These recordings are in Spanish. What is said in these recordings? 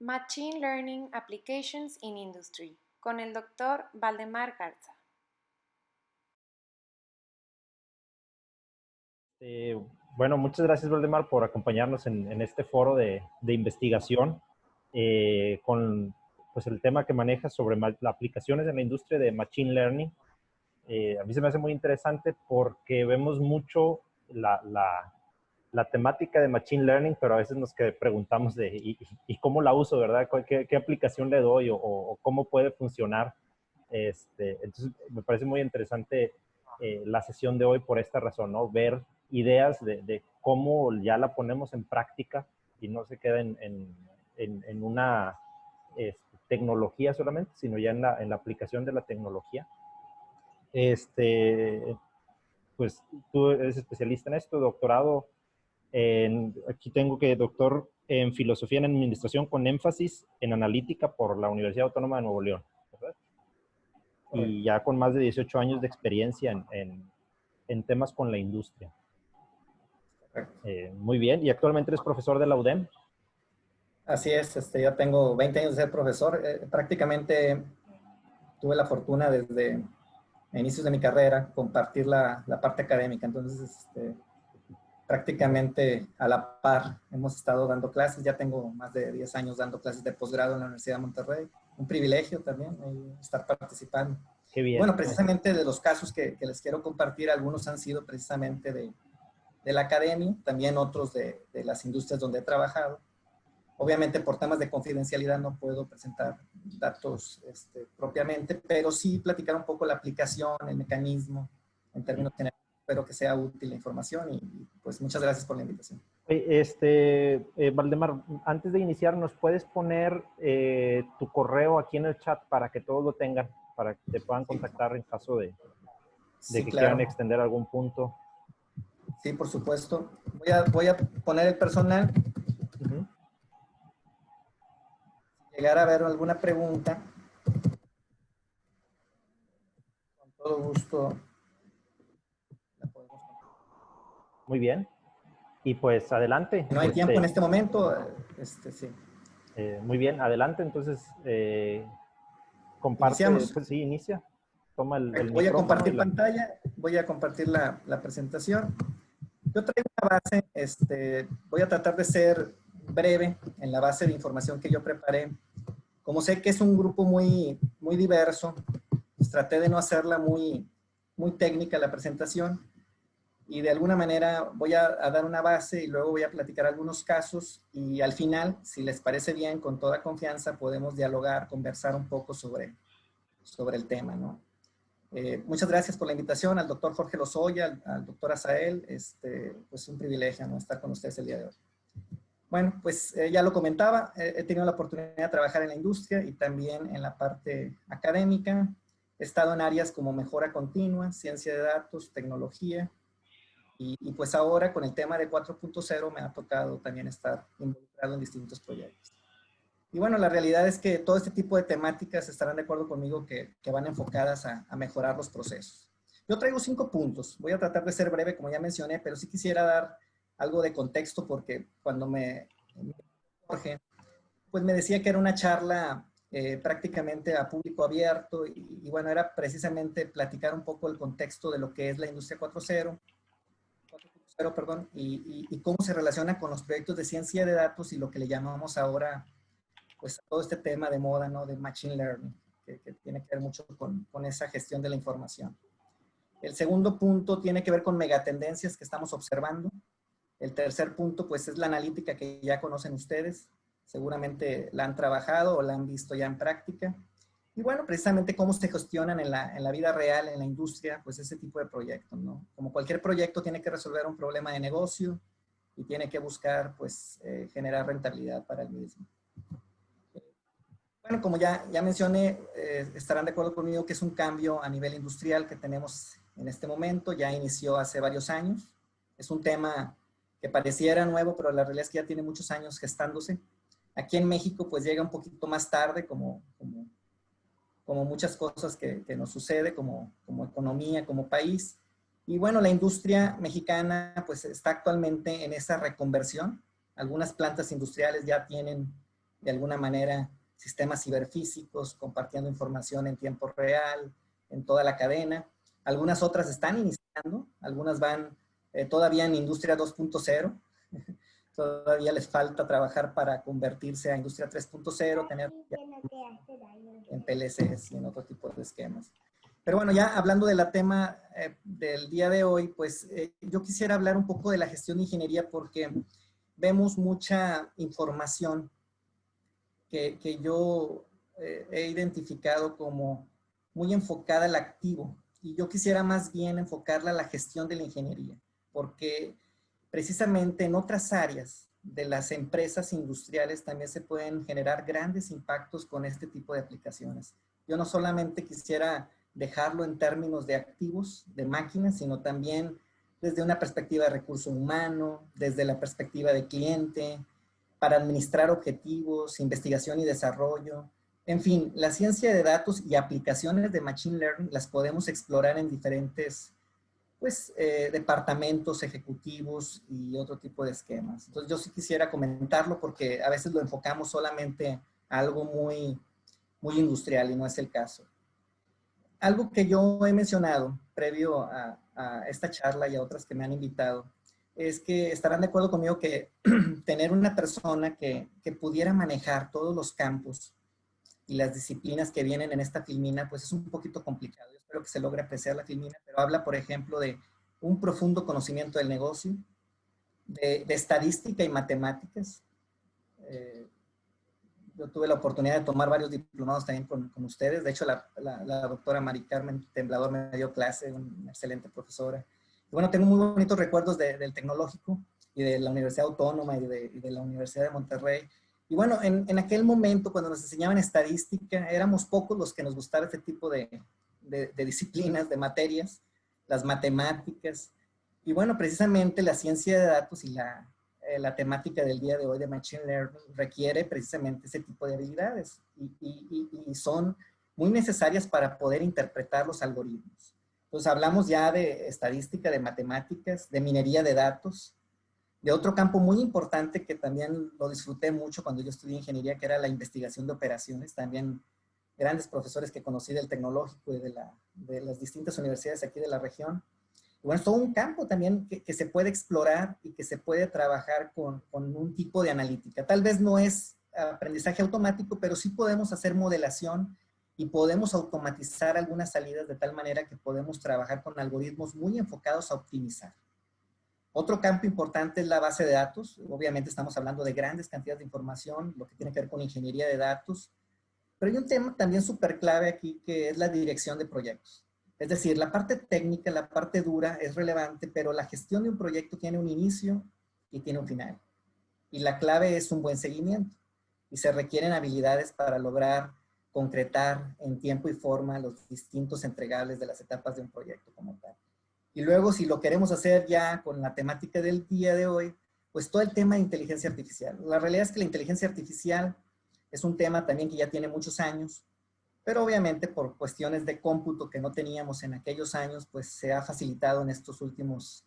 Machine Learning Applications in Industry, con el doctor Valdemar Garza. Bueno, muchas gracias, Valdemar, por acompañarnos en este foro de investigación con pues, el tema que maneja sobre las aplicaciones en la industria de Machine Learning. A mí se me hace muy interesante porque vemos mucho la temática de Machine Learning, pero a veces nos preguntamos ¿y cómo la uso, verdad? ¿Qué aplicación le doy o cómo puede funcionar? Entonces, me parece muy interesante la sesión de hoy por esta razón, ¿no? Ver ideas de cómo ya la ponemos en práctica y no se queda en una tecnología solamente, sino ya en la aplicación de la tecnología. Pues tú eres especialista en esto, doctorado aquí tengo que doctor en filosofía en administración con énfasis en analítica por la Universidad Autónoma de Nuevo León, ¿verdad? Y ya con más de 18 años de experiencia en temas con la industria. Muy bien. ¿Y actualmente eres profesor de la UDEM? Así es. Ya tengo 20 años de ser profesor. Prácticamente tuve la fortuna desde inicios de mi carrera compartir la parte académica. Entonces, prácticamente a la par hemos estado dando clases. Ya tengo más de 10 años dando clases de posgrado en la Universidad de Monterrey. Un privilegio también estar participando. Qué bien. Bueno, precisamente de los casos que les quiero compartir, algunos han sido precisamente de la academia, también otros de las industrias donde he trabajado. Obviamente por temas de confidencialidad no puedo presentar datos propiamente, pero sí platicar un poco la aplicación, el mecanismo, en términos generales. Espero que sea útil la información y pues muchas gracias por la invitación. Valdemar, antes de iniciar, ¿nos puedes poner tu correo aquí en el chat para que todos lo tengan, para que te puedan contactar en caso de sí, que claro. quieran extender algún punto? Sí, por supuesto. Voy a poner el personal. Uh-huh. Si llegara a haber alguna pregunta, con todo gusto la podemos contestar. Muy bien. Y pues adelante. No hay tiempo en este momento, sí. Muy bien, adelante. Entonces, comparte. Iniciamos. Pues sí, inicia. Toma el voy a micrófono. compartir pantalla, voy a compartir la presentación. Yo traigo una base, voy a tratar de ser breve en la base de información que yo preparé. Como sé que es un grupo muy diverso, pues traté de no hacerla muy técnica la presentación y de alguna manera voy a dar una base y luego voy a platicar algunos casos y al final, si les parece bien, con toda confianza, podemos dialogar, conversar un poco sobre el tema, ¿no? Muchas gracias por la invitación al doctor Jorge Lozoya, al doctor Asael, pues un privilegio, ¿no?, estar con ustedes el día de hoy. Bueno, pues ya lo comentaba, he tenido la oportunidad de trabajar en la industria y también en la parte académica. He estado en áreas como mejora continua, ciencia de datos, tecnología, y pues ahora con el tema de 4.0 me ha tocado también estar involucrado en distintos proyectos. Y bueno, la realidad es que todo este tipo de temáticas estarán de acuerdo conmigo que van enfocadas a mejorar los procesos. Yo traigo 5 puntos. Voy a tratar de ser breve, como ya mencioné, pero sí quisiera dar algo de contexto porque cuando Jorge, pues me decía que era una charla prácticamente a público abierto y bueno, era precisamente platicar un poco el contexto de lo que es la industria 4.0, perdón, y cómo se relaciona con los proyectos de ciencia de datos y lo que le llamamos ahora pues todo este tema de moda, ¿no?, de Machine Learning, que tiene que ver mucho con esa gestión de la información. El segundo punto tiene que ver con megatendencias que estamos observando. El tercer punto, pues, es la analítica que ya conocen ustedes. Seguramente la han trabajado o la han visto ya en práctica. Y bueno, precisamente cómo se gestionan en la vida real, en la industria, pues ese tipo de proyectos, ¿no? Como cualquier proyecto tiene que resolver un problema de negocio y tiene que buscar, pues, generar rentabilidad para el mismo. Bueno, como ya mencioné, estarán de acuerdo conmigo que es un cambio a nivel industrial que tenemos en este momento, ya inició hace varios años. Es un tema que pareciera nuevo, pero la realidad es que ya tiene muchos años gestándose. Aquí en México pues llega un poquito más tarde, como muchas cosas que nos sucede, como economía, como país. Y bueno, la industria mexicana pues está actualmente en esa reconversión. Algunas plantas industriales ya tienen de alguna manera sistemas ciberfísicos, compartiendo información en tiempo real, en toda la cadena. Algunas otras están iniciando, algunas van todavía en industria 2.0. Todavía les falta trabajar para convertirse a industria 3.0, tener en PLCs y en otro tipo de esquemas. Pero bueno, ya hablando del tema del día de hoy, pues yo quisiera hablar un poco de la gestión de ingeniería porque vemos mucha información que yo he identificado como muy enfocada al activo. Y yo quisiera más bien enfocarla a la gestión de la ingeniería, porque precisamente en otras áreas de las empresas industriales también se pueden generar grandes impactos con este tipo de aplicaciones. Yo no solamente quisiera dejarlo en términos de activos, de máquinas, sino también desde una perspectiva de recurso humano, desde la perspectiva de cliente, para administrar objetivos, investigación y desarrollo. En fin, la ciencia de datos y aplicaciones de Machine Learning las podemos explorar en diferentes departamentos ejecutivos y otro tipo de esquemas. Entonces yo sí quisiera comentarlo porque a veces lo enfocamos solamente a algo muy industrial y no es el caso. Algo que yo he mencionado previo a esta charla y a otras que me han invitado es que estarán de acuerdo conmigo que tener una persona que pudiera manejar todos los campos y las disciplinas que vienen en esta filmina, pues es un poquito complicado. Yo espero que se logre apreciar la filmina, pero habla, por ejemplo, de un profundo conocimiento del negocio, de estadística y matemáticas. Yo tuve la oportunidad de tomar varios diplomados también con ustedes. De hecho, la doctora Mari Carmen Temblador me dio clase, una excelente profesora. Y bueno, tengo muy bonitos recuerdos del tecnológico y de la Universidad Autónoma y de la Universidad de Monterrey. Y bueno, en aquel momento, cuando nos enseñaban estadística, éramos pocos los que nos gustaba este tipo de disciplinas, de materias, las matemáticas. Y bueno, precisamente la ciencia de datos y la temática del día de hoy de Machine Learning requiere precisamente ese tipo de habilidades y son muy necesarias para poder interpretar los algoritmos. Entonces hablamos ya de estadística, de matemáticas, de minería de datos, de otro campo muy importante que también lo disfruté mucho cuando yo estudié ingeniería, que era la investigación de operaciones. También grandes profesores que conocí del tecnológico y de las distintas universidades aquí de la región. Y bueno, es todo un campo también que se puede explorar y que se puede trabajar con un tipo de analítica. Tal vez no es aprendizaje automático, pero sí podemos hacer modelación y podemos automatizar algunas salidas de tal manera que podemos trabajar con algoritmos muy enfocados a optimizar. Otro campo importante es la base de datos. Obviamente estamos hablando de grandes cantidades de información, lo que tiene que ver con ingeniería de datos. Pero hay un tema también súper clave aquí que es la dirección de proyectos. Es decir, la parte técnica, la parte dura es relevante, pero la gestión de un proyecto tiene un inicio y tiene un final. Y la clave es un buen seguimiento. Y se requieren habilidades para lograr concretar en tiempo y forma los distintos entregables de las etapas de un proyecto como tal. Y luego, si lo queremos hacer ya con la temática del día de hoy, pues todo el tema de inteligencia artificial. La realidad es que la inteligencia artificial es un tema también que ya tiene muchos años, pero obviamente por cuestiones de cómputo que no teníamos en aquellos años, pues se ha facilitado en estos últimos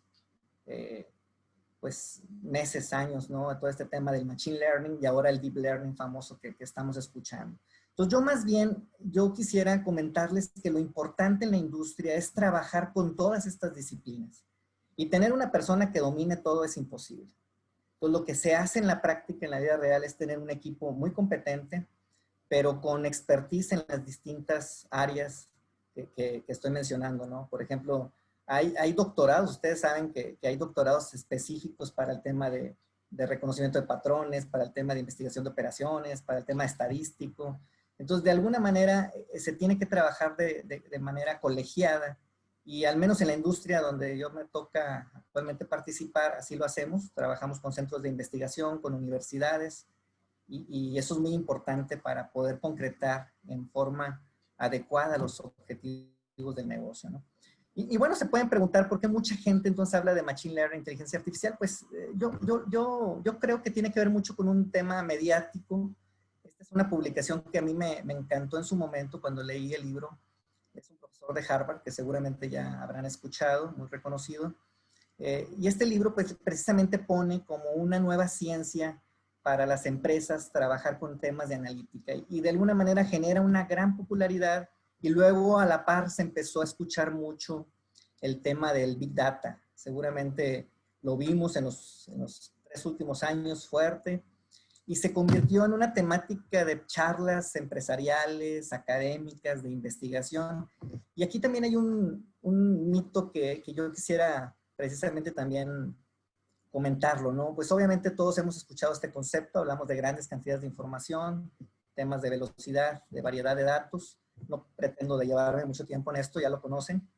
meses, años, ¿no? Todo este tema del machine learning y ahora el deep learning famoso que estamos escuchando. Entonces yo más bien, yo quisiera comentarles que lo importante en la industria es trabajar con todas estas disciplinas. Y tener una persona que domine todo es imposible. Entonces lo que se hace en la práctica, en la vida real, es tener un equipo muy competente, pero con expertise en las distintas áreas que estoy mencionando, ¿no? Por ejemplo, hay doctorados, ustedes saben que hay doctorados específicos para el tema de reconocimiento de patrones, para el tema de investigación de operaciones, para el tema estadístico. Entonces, de alguna manera, se tiene que trabajar de manera colegiada y al menos en la industria donde yo me toca actualmente participar, así lo hacemos. Trabajamos con centros de investigación, con universidades y eso es muy importante para poder concretar en forma adecuada los objetivos del negocio, ¿no? Y bueno, se pueden preguntar por qué mucha gente entonces habla de Machine Learning, inteligencia artificial. Pues yo creo que tiene que ver mucho con un tema mediático. Esta es una publicación que a mí me encantó en su momento cuando leí el libro. Es un profesor de Harvard que seguramente ya habrán escuchado, muy reconocido. Y este libro pues precisamente pone como una nueva ciencia para las empresas trabajar con temas de analítica y de alguna manera genera una gran popularidad y luego a la par se empezó a escuchar mucho el tema del Big Data. Seguramente lo vimos en los 3 últimos años fuerte y se convirtió en una temática de charlas empresariales, académicas, de investigación. Y aquí también hay un mito que yo quisiera precisamente también comentarlo, ¿no? Pues obviamente todos hemos escuchado este concepto, hablamos de grandes cantidades de información, temas de velocidad, de variedad de datos. No pretendo de llevarme mucho tiempo en esto, ya lo conocen.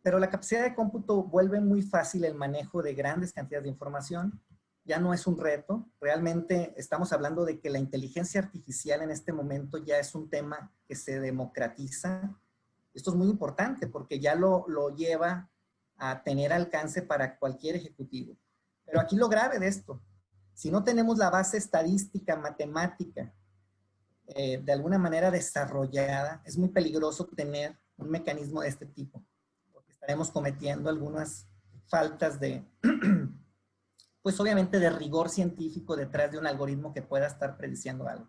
Pero la capacidad de cómputo vuelve muy fácil el manejo de grandes cantidades de información. Ya no es un reto. Realmente estamos hablando de que la inteligencia artificial en este momento ya es un tema que se democratiza. Esto es muy importante porque ya lo lleva a tener alcance para cualquier ejecutivo. Pero aquí lo grave de esto, si no tenemos la base estadística, matemática, de alguna manera desarrollada, es muy peligroso tener un mecanismo de este tipo, porque estaremos cometiendo algunas faltas de, pues obviamente de rigor científico detrás de un algoritmo que pueda estar prediciendo algo.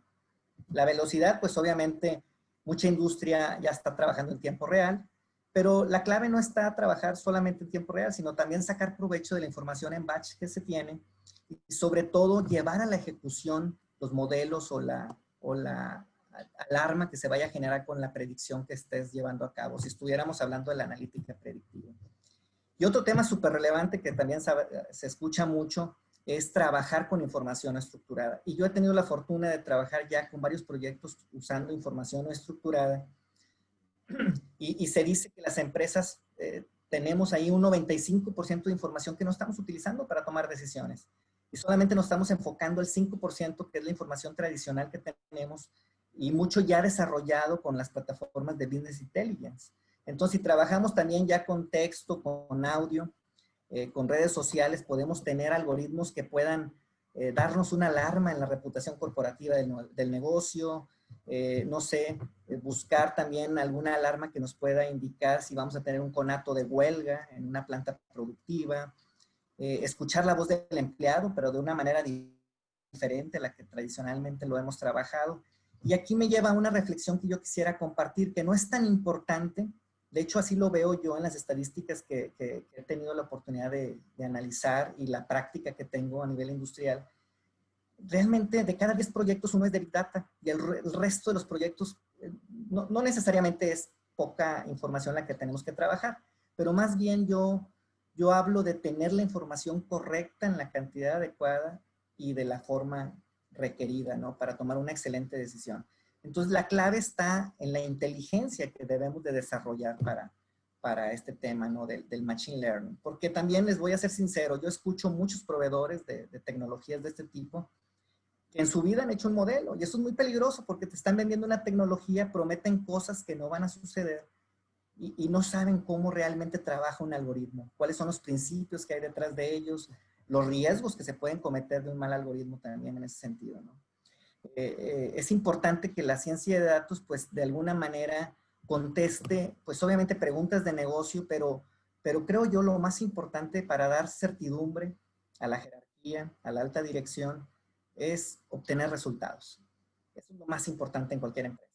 La velocidad, pues obviamente mucha industria ya está trabajando en tiempo real, pero la clave no está a trabajar solamente en tiempo real, sino también sacar provecho de la información en batch que se tiene y sobre todo llevar a la ejecución los modelos o la alarma que se vaya a generar con la predicción que estés llevando a cabo, si estuviéramos hablando de la analítica predictiva. Y otro tema súper relevante que también se escucha mucho es trabajar con información estructurada. Y yo he tenido la fortuna de trabajar ya con varios proyectos usando información estructurada. Y se dice que las empresas tenemos ahí un 95% de información que no estamos utilizando para tomar decisiones. Y solamente nos estamos enfocando el 5% que es la información tradicional que tenemos y mucho ya desarrollado con las plataformas de Business Intelligence. Entonces, si trabajamos también ya con texto, con audio, con redes sociales, podemos tener algoritmos que puedan darnos una alarma en la reputación corporativa del negocio, no sé, buscar también alguna alarma que nos pueda indicar si vamos a tener un conato de huelga en una planta productiva, escuchar la voz del empleado, pero de una manera diferente a la que tradicionalmente lo hemos trabajado. Y aquí me lleva a una reflexión que yo quisiera compartir, que no es tan importante. De hecho, así lo veo yo en las estadísticas que he tenido la oportunidad de analizar y la práctica que tengo a nivel industrial. Realmente, de cada 10 proyectos, uno es de Big Data y el resto de los proyectos no necesariamente es poca información la que tenemos que trabajar, pero más bien yo hablo de tener la información correcta en la cantidad adecuada y de la forma requerida, ¿no? Para tomar una excelente decisión. Entonces, la clave está en la inteligencia que debemos de desarrollar para este tema, ¿no? Del Machine Learning. Porque también les voy a ser sincero, yo escucho muchos proveedores de tecnologías de este tipo que en su vida han hecho un modelo. Y eso es muy peligroso porque te están vendiendo una tecnología, prometen cosas que no van a suceder y no saben cómo realmente trabaja un algoritmo, cuáles son los principios que hay detrás de ellos, los riesgos que se pueden cometer de un mal algoritmo también en ese sentido, ¿no? Es importante que la ciencia de datos, pues, de alguna manera conteste, pues, obviamente preguntas de negocio, pero creo yo lo más importante para dar certidumbre a la jerarquía, a la alta dirección, es obtener resultados. Eso es lo más importante en cualquier empresa.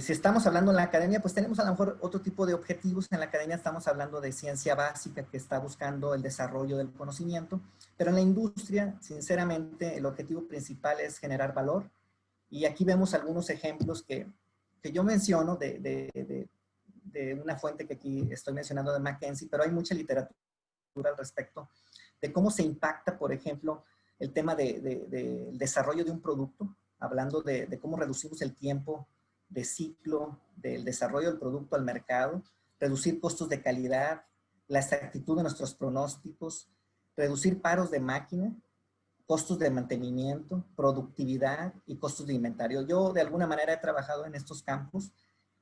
Si estamos hablando en la academia, pues tenemos a lo mejor otro tipo de objetivos. En la academia estamos hablando de ciencia básica que está buscando el desarrollo del conocimiento, pero en la industria, sinceramente, el objetivo principal es generar valor. Y aquí vemos algunos ejemplos que yo menciono de una fuente que aquí estoy mencionando de McKinsey, pero hay mucha literatura al respecto de cómo se impacta, por ejemplo, el tema del desarrollo de un producto, hablando de cómo reducimos el tiempo de ciclo del desarrollo del producto al mercado, reducir costos de calidad, la exactitud de nuestros pronósticos, reducir paros de máquina, costos de mantenimiento, productividad y costos de inventario. Yo de alguna manera he trabajado en estos campos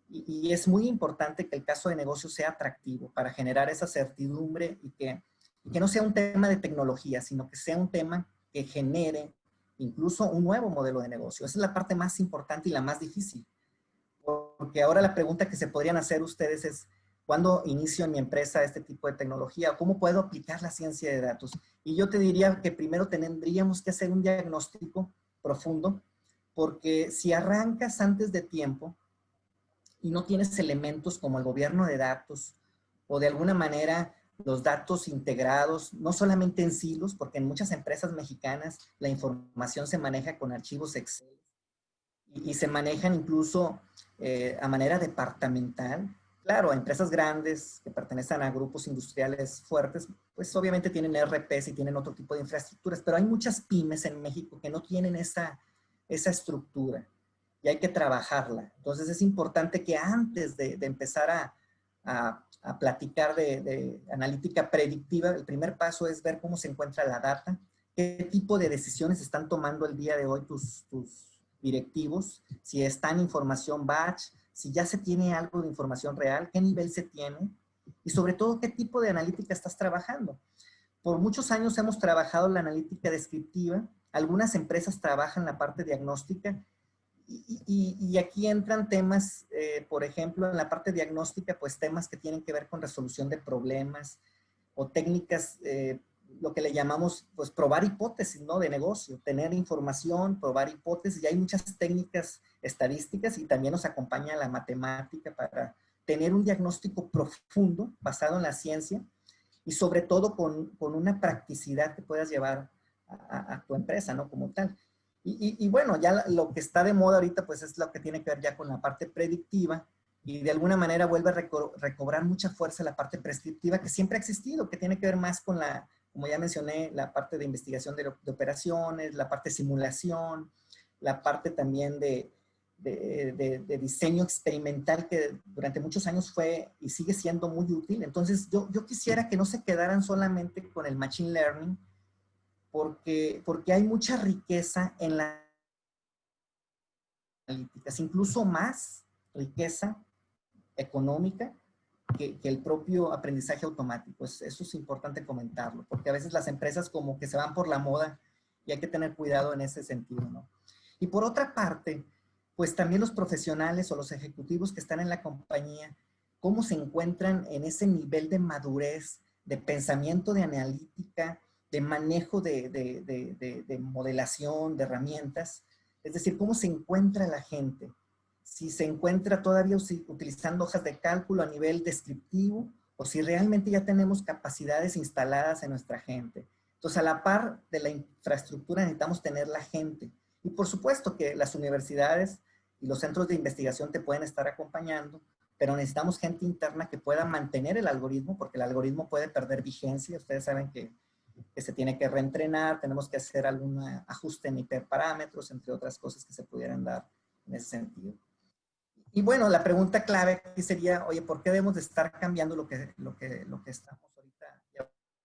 y es muy importante que el caso de negocio sea atractivo para generar esa certidumbre y que no sea un tema de tecnología, sino que sea un tema que genere incluso un nuevo modelo de negocio. Esa es la parte más importante y la más difícil. Porque ahora la pregunta que se podrían hacer ustedes es, ¿Cuándo inicio en mi empresa este tipo de tecnología? ¿Cómo puedo aplicar la ciencia de datos? Y yo te diría que primero tendríamos que hacer un diagnóstico profundo, porque si arrancas antes de tiempo y no tienes elementos como el gobierno de datos o de alguna manera los datos integrados, no solamente en silos, porque en muchas empresas mexicanas la información se maneja con archivos Excel y se manejan incluso a manera departamental. Claro, empresas grandes que pertenecen a grupos industriales fuertes, pues obviamente tienen RPs y tienen otro tipo de infraestructuras, pero hay muchas pymes en México que no tienen esa estructura y hay que trabajarla. Entonces es importante que antes de empezar a platicar de analítica predictiva, el primer paso es ver cómo se encuentra la data, qué tipo de decisiones están tomando el día de hoy tus directivos, si está en información batch, si ya se tiene algo de información real, qué nivel se tiene y sobre todo qué tipo de analítica estás trabajando. Por muchos años hemos trabajado la analítica descriptiva, algunas empresas trabajan la parte diagnóstica y aquí entran temas, por ejemplo, en la parte diagnóstica, pues temas que tienen que ver con resolución de problemas o técnicas, lo que le llamamos, pues, probar hipótesis, ¿no? De negocio, tener información, probar hipótesis, y hay muchas técnicas estadísticas y también nos acompaña la matemática para tener un diagnóstico profundo basado en la ciencia y sobre todo con una practicidad que puedas llevar a tu empresa, ¿no? Como tal. Y bueno, ya lo que está de moda ahorita, pues es lo que tiene que ver ya con la parte predictiva y de alguna manera vuelve a recobrar mucha fuerza la parte prescriptiva que siempre ha existido, que tiene que ver más con la, como ya mencioné, la parte de investigación de operaciones, la parte de simulación, la parte también de diseño experimental que durante muchos años fue y sigue siendo muy útil. Entonces yo quisiera que no se quedaran solamente con el Machine Learning, porque hay mucha riqueza en las analíticas, incluso más riqueza económica que el propio aprendizaje automático. Eso es importante comentarlo, porque a veces las empresas como que se van por la moda y hay que tener cuidado en ese sentido, ¿no? Y por otra parte, pues también los profesionales o los ejecutivos que están en la compañía, cómo se encuentran en ese nivel de madurez, de pensamiento de analítica, de manejo de modelación, de herramientas. Es decir, cómo se encuentra la gente. Si se encuentra todavía utilizando hojas de cálculo a nivel descriptivo o si realmente ya tenemos capacidades instaladas en nuestra gente. Entonces, a la par de la infraestructura necesitamos tener la gente. Y por supuesto que las universidades y los centros de investigación te pueden estar acompañando, pero necesitamos gente interna que pueda mantener el algoritmo, porque el algoritmo puede perder vigencia. Ustedes saben que se tiene que reentrenar, tenemos que hacer algún ajuste en hiperparámetros, entre otras cosas que se pudieran dar en ese sentido. Y bueno, la pregunta clave aquí sería, oye, ¿por qué debemos de estar cambiando lo que estamos ahorita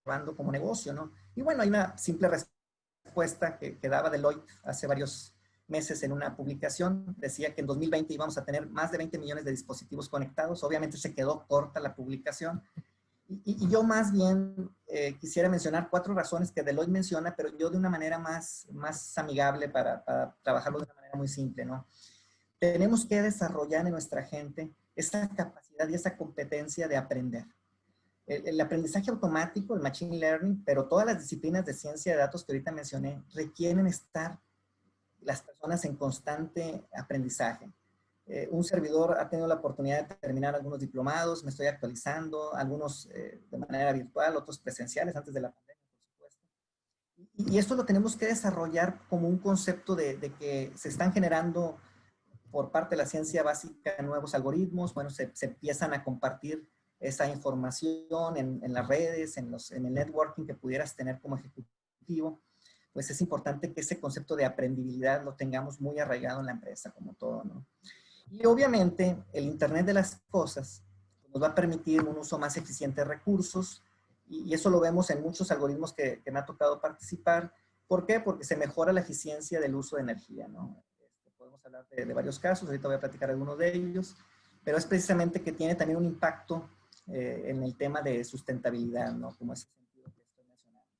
llevando como negocio, no? Y bueno, hay una simple respuesta que daba Deloitte hace varios meses en una publicación. Decía que en 2020 íbamos a tener más de 20 millones de dispositivos conectados. Obviamente se quedó corta la publicación. Y yo más bien quisiera mencionar 4 razones que Deloitte menciona, pero yo de una manera más amigable para trabajarlo de una manera muy simple, ¿no? Tenemos que desarrollar en nuestra gente esa capacidad y esa competencia de aprender. El aprendizaje automático, el machine learning, pero todas las disciplinas de ciencia de datos que ahorita mencioné, requieren estar las personas en constante aprendizaje. Un servidor ha tenido la oportunidad de terminar algunos diplomados, me estoy actualizando, algunos de manera virtual, otros presenciales antes de la pandemia, por supuesto. Y esto lo tenemos que desarrollar como un concepto de que se están generando por parte de la ciencia básica nuevos algoritmos, bueno, se empiezan a compartir esa información en las redes, en el networking que pudieras tener como ejecutivo, pues es importante que ese concepto de aprendibilidad lo tengamos muy arraigado en la empresa, como todo, ¿no? Y obviamente el Internet de las cosas nos va a permitir un uso más eficiente de recursos y eso lo vemos en muchos algoritmos que me ha tocado participar. ¿Por qué? Porque se mejora la eficiencia del uso de energía, ¿no? Podemos hablar de varios casos, ahorita voy a platicar algunos de ellos, pero es precisamente que tiene también un impacto en el tema de sustentabilidad, ¿no? Como ese sentido que estoy mencionando.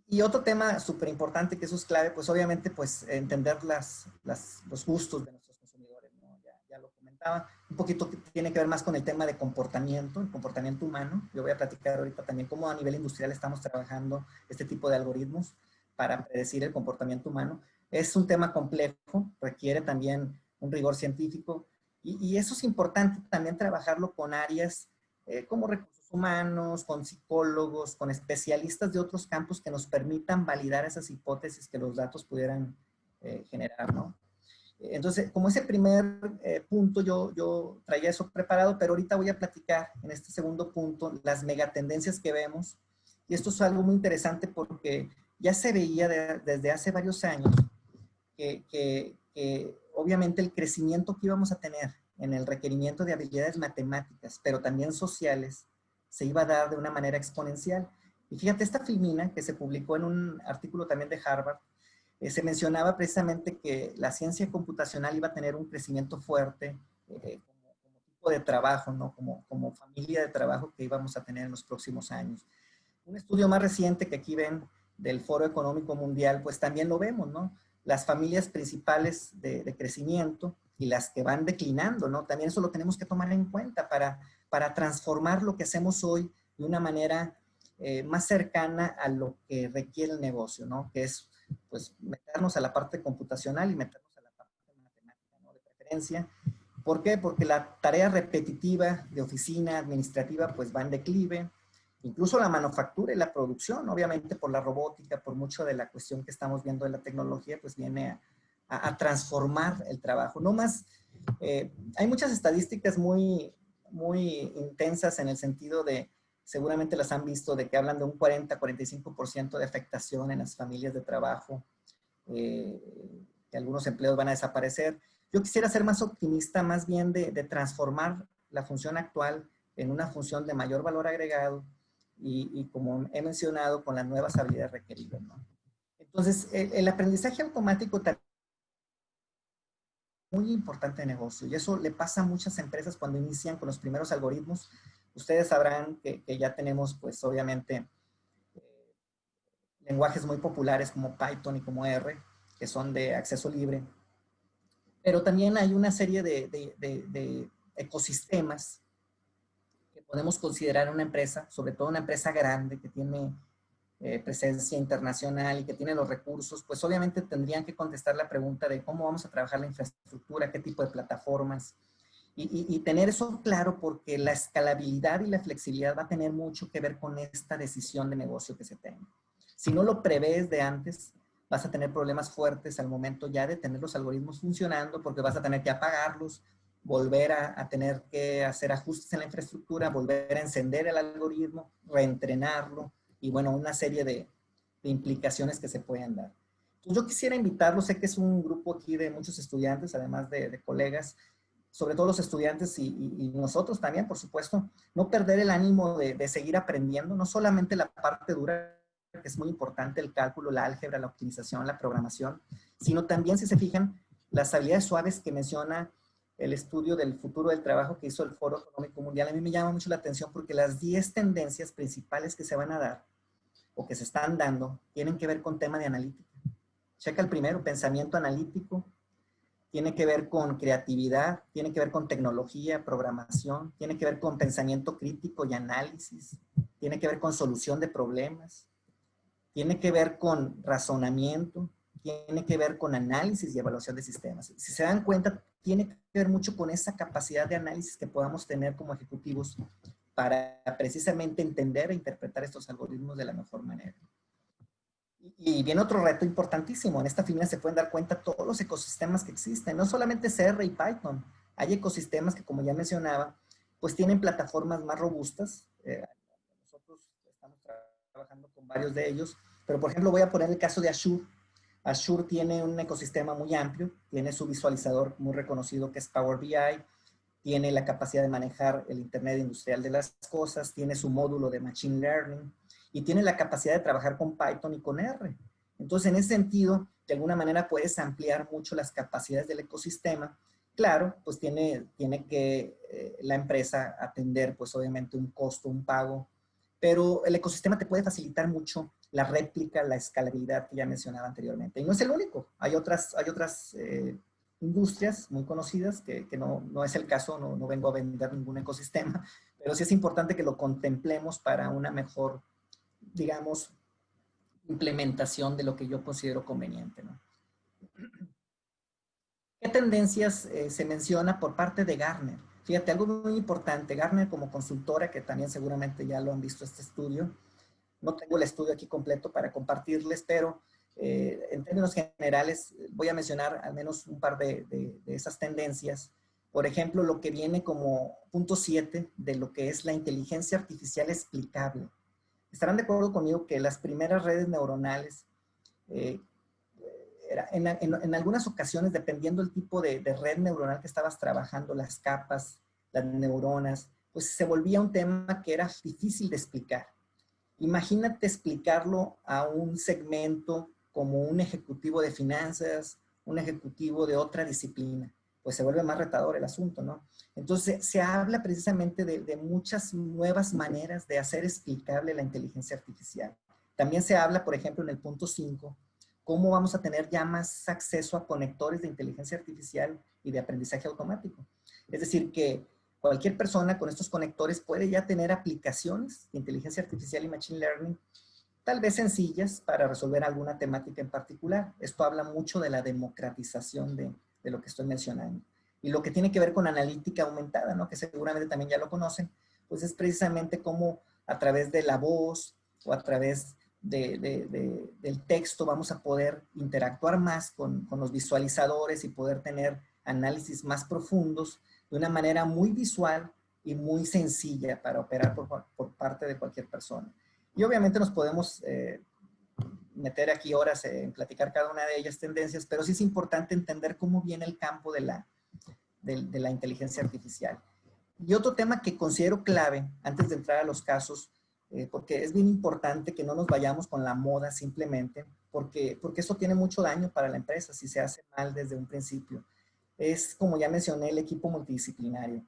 Y otro tema súper importante, que eso es clave, pues obviamente, pues entender los gustos de nuestros consumidores, ¿no? Ya lo comentaba. comentaba, un poquito que tiene que ver más con el tema de comportamiento, el comportamiento humano. Yo voy a platicar ahorita también cómo a nivel industrial estamos trabajando este tipo de algoritmos para predecir el comportamiento humano. Es un tema complejo, requiere también un rigor científico y eso es importante también trabajarlo con áreas como recursos humanos, con psicólogos, con especialistas de otros campos que nos permitan validar esas hipótesis que los datos pudieran generar, ¿no? Entonces, como ese primer punto, yo traía eso preparado, pero ahorita voy a platicar en este segundo punto las megatendencias que vemos. Y esto es algo muy interesante porque ya se veía desde hace varios años que obviamente el crecimiento que íbamos a tener en el requerimiento de habilidades matemáticas, pero también sociales, se iba a dar de una manera exponencial. Y fíjate, esta filmina que se publicó en un artículo también de Harvard, se mencionaba precisamente que la ciencia computacional iba a tener un crecimiento fuerte como tipo de trabajo, ¿no? Como familia de trabajo que íbamos a tener en los próximos años. Un estudio más reciente que aquí ven del Foro Económico Mundial, pues también lo vemos, ¿no? Las familias principales de crecimiento y las que van declinando, ¿no? También eso lo tenemos que tomar en cuenta para transformar lo que hacemos hoy de una manera más cercana a lo que requiere el negocio, ¿no? Que es, pues, meternos a la parte computacional y meternos a la parte matemática, ¿no? De preferencia. ¿Por qué? Porque la tarea repetitiva de oficina administrativa, pues, va en declive. Incluso la manufactura y la producción, obviamente por la robótica, por mucho de la cuestión que estamos viendo de la tecnología, pues viene a transformar el trabajo. No más, hay muchas estadísticas muy intensas en el sentido de, seguramente las han visto, de que hablan de un 40-45% de afectación en las familias de trabajo, que algunos empleos van a desaparecer. Yo quisiera ser más optimista, más bien de transformar la función actual en una función de mayor valor agregado, y como he mencionado, con las nuevas habilidades requeridas, ¿no? Entonces, el aprendizaje automático también es muy importante de negocio, y eso le pasa a muchas empresas cuando inician con los primeros algoritmos. Ustedes sabrán que ya tenemos, pues, obviamente, lenguajes muy populares como Python y como R, que son de acceso libre, pero también hay una serie de ecosistemas podemos considerar una empresa, sobre todo una empresa grande que tiene presencia internacional y que tiene los recursos, pues obviamente tendrían que contestar la pregunta de cómo vamos a trabajar la infraestructura, qué tipo de plataformas, y tener eso claro, porque la escalabilidad y la flexibilidad va a tener mucho que ver con esta decisión de negocio que se tenga. Si no lo prevés de antes, vas a tener problemas fuertes al momento ya de tener los algoritmos funcionando, porque vas a tener que apagarlos, volver a tener que hacer ajustes en la infraestructura, volver a encender el algoritmo, reentrenarlo, y bueno, una serie de implicaciones que se pueden dar. Entonces, yo quisiera invitarlos, sé que es un grupo aquí de muchos estudiantes, además de colegas, sobre todo los estudiantes y nosotros también, por supuesto, no perder el ánimo de seguir aprendiendo, no solamente la parte dura, que es muy importante, el cálculo, la álgebra, la optimización, la programación, sino también, si se fijan, las habilidades suaves que menciona el estudio del futuro del trabajo que hizo el Foro Económico Mundial. A mí me llama mucho la atención porque las 10 tendencias principales que se van a dar o que se están dando tienen que ver con tema de analítica. Checa el primero, pensamiento analítico, tiene que ver con creatividad, tiene que ver con tecnología, programación, tiene que ver con pensamiento crítico y análisis, tiene que ver con solución de problemas, tiene que ver con razonamiento, tiene que ver con análisis y evaluación de sistemas. Si se dan cuenta, tiene que ver mucho con esa capacidad de análisis que podamos tener como ejecutivos para precisamente entender e interpretar estos algoritmos de la mejor manera. Y viene otro reto importantísimo. En esta filmina se pueden dar cuenta todos los ecosistemas que existen. No solamente R y Python. Hay ecosistemas que, como ya mencionaba, pues tienen plataformas más robustas. Nosotros estamos trabajando con varios de ellos. Pero, por ejemplo, voy a poner el caso de Azure. Azure tiene un ecosistema muy amplio. Tiene su visualizador muy reconocido que es Power BI. Tiene la capacidad de manejar el Internet industrial de las cosas. Tiene su módulo de Machine Learning. Y tiene la capacidad de trabajar con Python y con R. Entonces, en ese sentido, de alguna manera puedes ampliar mucho las capacidades del ecosistema. Claro, pues tiene que la empresa atender, pues obviamente, un costo, un pago, pero el ecosistema te puede facilitar mucho la réplica, la escalabilidad que ya mencionaba anteriormente. Y no es el único. Hay otras industrias muy conocidas, que no es el caso, no vengo a vender ningún ecosistema, pero sí es importante que lo contemplemos para una mejor, digamos, implementación de lo que yo considero conveniente, ¿no? ¿Qué tendencias se menciona por parte de Gartner? Fíjate, algo muy importante, Gartner como consultora, que también seguramente ya lo han visto este estudio, no tengo el estudio aquí completo para compartirles, pero en términos generales voy a mencionar al menos un par de esas tendencias. Por ejemplo, lo que viene como punto 7 de lo que es la inteligencia artificial explicable. Estarán de acuerdo conmigo que las primeras redes neuronales, en algunas ocasiones, dependiendo del tipo de red neuronal que estabas trabajando, las capas, las neuronas, pues se volvía un tema que era difícil de explicar. Imagínate explicarlo a un segmento como un ejecutivo de finanzas, un ejecutivo de otra disciplina, pues se vuelve más retador el asunto, ¿no? Entonces se habla precisamente de muchas nuevas maneras de hacer explicable la inteligencia artificial. También se habla, por ejemplo, en el punto 5, cómo vamos a tener ya más acceso a conectores de inteligencia artificial y de aprendizaje automático. Es decir, que cualquier persona con estos conectores puede ya tener aplicaciones de inteligencia artificial y machine learning, tal vez sencillas para resolver alguna temática en particular. Esto habla mucho de la democratización de lo que estoy mencionando. Y lo que tiene que ver con analítica aumentada, ¿no? Que seguramente también ya lo conocen, pues es precisamente cómo a través de la voz o a través del texto vamos a poder interactuar más con los visualizadores y poder tener análisis más profundos de una manera muy visual y muy sencilla para operar por parte de cualquier persona. Y obviamente nos podemos meter aquí horas en platicar cada una de ellas tendencias, pero sí es importante entender cómo viene el campo de la inteligencia artificial. Y otro tema que considero clave, antes de entrar a los casos, porque es bien importante que no nos vayamos con la moda simplemente, porque eso tiene mucho daño para la empresa si se hace mal desde un principio. Es, como ya mencioné, el equipo multidisciplinario.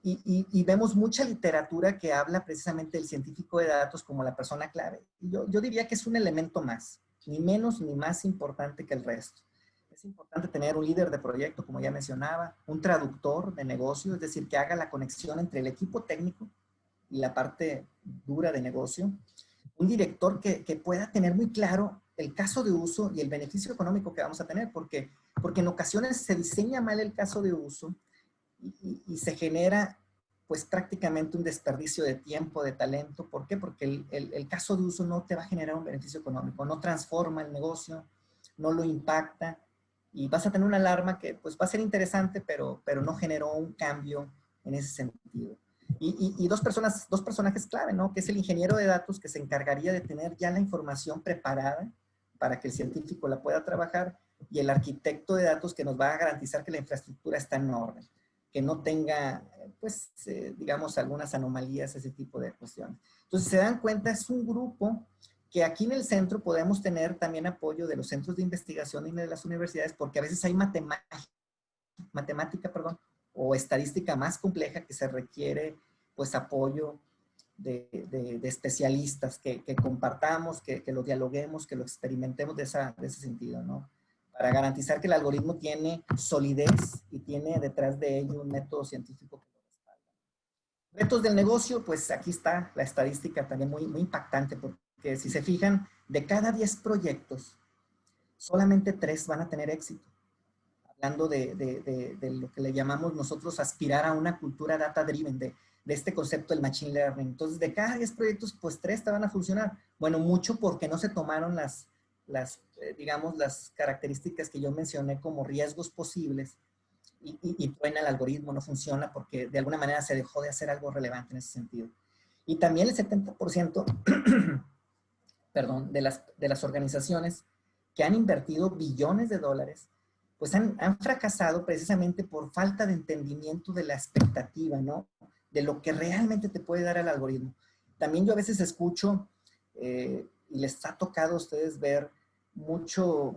Y vemos mucha literatura que habla precisamente del científico de datos como la persona clave. Y yo diría que es un elemento más, ni menos ni más importante que el resto. Es importante tener un líder de proyecto, como ya mencionaba, un traductor de negocio, es decir, que haga la conexión entre el equipo técnico y la parte dura de negocio, un director que pueda tener muy claro el caso de uso y el beneficio económico que vamos a tener, porque en ocasiones se diseña mal el caso de uso y se genera pues prácticamente un desperdicio de tiempo, de talento. ¿Por qué? Porque el caso de uso no te va a generar un beneficio económico, no transforma el negocio, no lo impacta y vas a tener una alarma que pues va a ser interesante, pero no generó un cambio en ese sentido. Y dos personajes clave, ¿no? Que es el ingeniero de datos que se encargaría de tener ya la información preparada para que el científico la pueda trabajar, y el arquitecto de datos que nos va a garantizar que la infraestructura está en orden, que no tenga, pues, digamos, algunas anomalías, ese tipo de cuestiones. Entonces, se dan cuenta, es un grupo que aquí en el centro podemos tener también apoyo de los centros de investigación y de las universidades, porque a veces hay matemática, o estadística más compleja que se requiere, pues, apoyo de especialistas, que compartamos, que lo dialoguemos, que lo experimentemos de ese sentido, ¿no? Para garantizar que el algoritmo tiene solidez y tiene detrás de ello un método científico que lo respalda. Retos del negocio, pues aquí está la estadística también muy, muy impactante, porque si se fijan, de cada 10 proyectos, solamente 3 van a tener éxito. Hablando de lo que le llamamos nosotros aspirar a una cultura data-driven, de este concepto del machine learning. Entonces, de cada 10 proyectos, pues 3 te van a funcionar. Bueno, mucho porque no se tomaron digamos, las características que yo mencioné como riesgos posibles, y truena el algoritmo, no funciona porque de alguna manera se dejó de hacer algo relevante en ese sentido. Y también el 70% perdón, de las organizaciones que han invertido billones de dólares, pues han fracasado precisamente por falta de entendimiento de la expectativa, ¿no? De lo que realmente te puede dar el algoritmo. También yo a veces escucho, y les ha tocado a ustedes ver mucho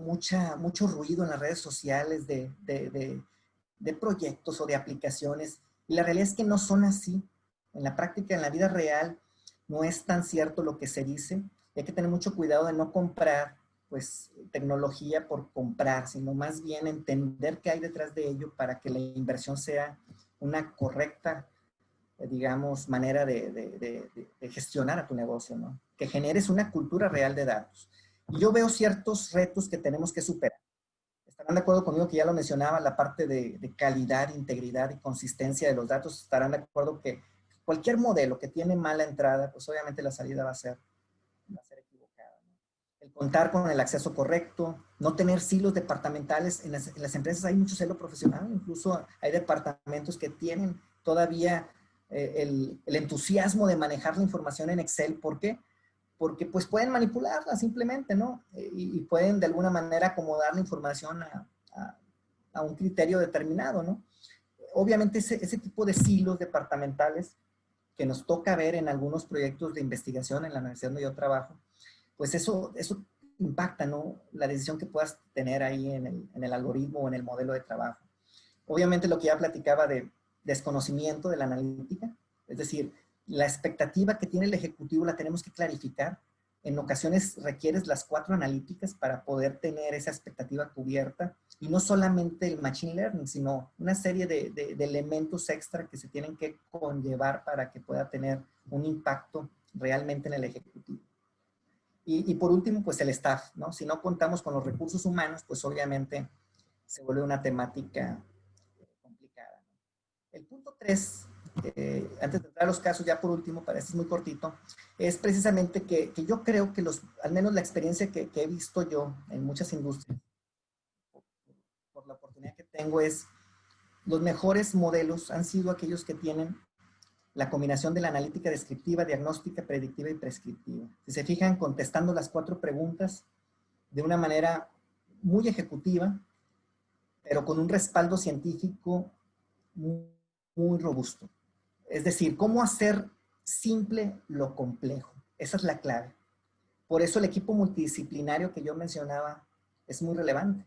ruido en las redes sociales de proyectos o de aplicaciones, y la realidad es que no son así. En la práctica, en la vida real, no es tan cierto lo que se dice. Hay que tener mucho cuidado de no comprar pues, tecnología por comprar, sino más bien entender qué hay detrás de ello para que la inversión sea una correcta, digamos, manera de gestionar a tu negocio, ¿no? Que generes una cultura real de datos. Y yo veo ciertos retos que tenemos que superar. Estarán de acuerdo conmigo que ya lo mencionaba, la parte de calidad, integridad y consistencia de los datos. Estarán de acuerdo que cualquier modelo que tiene mala entrada, pues obviamente la salida va a ser equivocada, ¿no? El contar con el acceso correcto, no tener silos departamentales. En las empresas hay mucho celo profesional, incluso hay departamentos que tienen todavía el entusiasmo de manejar la información en Excel. ¿Por qué? Porque pues pueden manipularla simplemente, ¿no? Y pueden de alguna manera acomodar la información a un criterio determinado, ¿no? Obviamente ese tipo de silos departamentales que nos toca ver en algunos proyectos de investigación en la universidad donde yo trabajo, pues eso impacta, ¿no? La decisión que puedas tener ahí en el algoritmo o en el modelo de trabajo. Obviamente lo que ya platicaba de desconocimiento de la analítica, es decir, la expectativa que tiene el ejecutivo la tenemos que clarificar. En ocasiones requieres las 4 analíticas para poder tener esa expectativa cubierta, y no solamente el machine learning, sino una serie de elementos extra que se tienen que conllevar para que pueda tener un impacto realmente en el ejecutivo. Y por último, pues el staff, ¿no? Si no contamos con los recursos humanos, pues obviamente se vuelve una temática complicada, ¿no? El punto 3, antes de entrar a los casos, ya por último, para este es muy cortito, es precisamente que yo creo que al menos la experiencia que he visto yo en muchas industrias, por la oportunidad que tengo, es los mejores modelos han sido aquellos que tienen la combinación de la analítica descriptiva, diagnóstica, predictiva y prescriptiva. Si se fijan, contestando las 4 preguntas de una manera muy ejecutiva, pero con un respaldo científico muy, muy robusto. Es decir, cómo hacer simple lo complejo. Esa es la clave. Por eso el equipo multidisciplinario que yo mencionaba es muy relevante,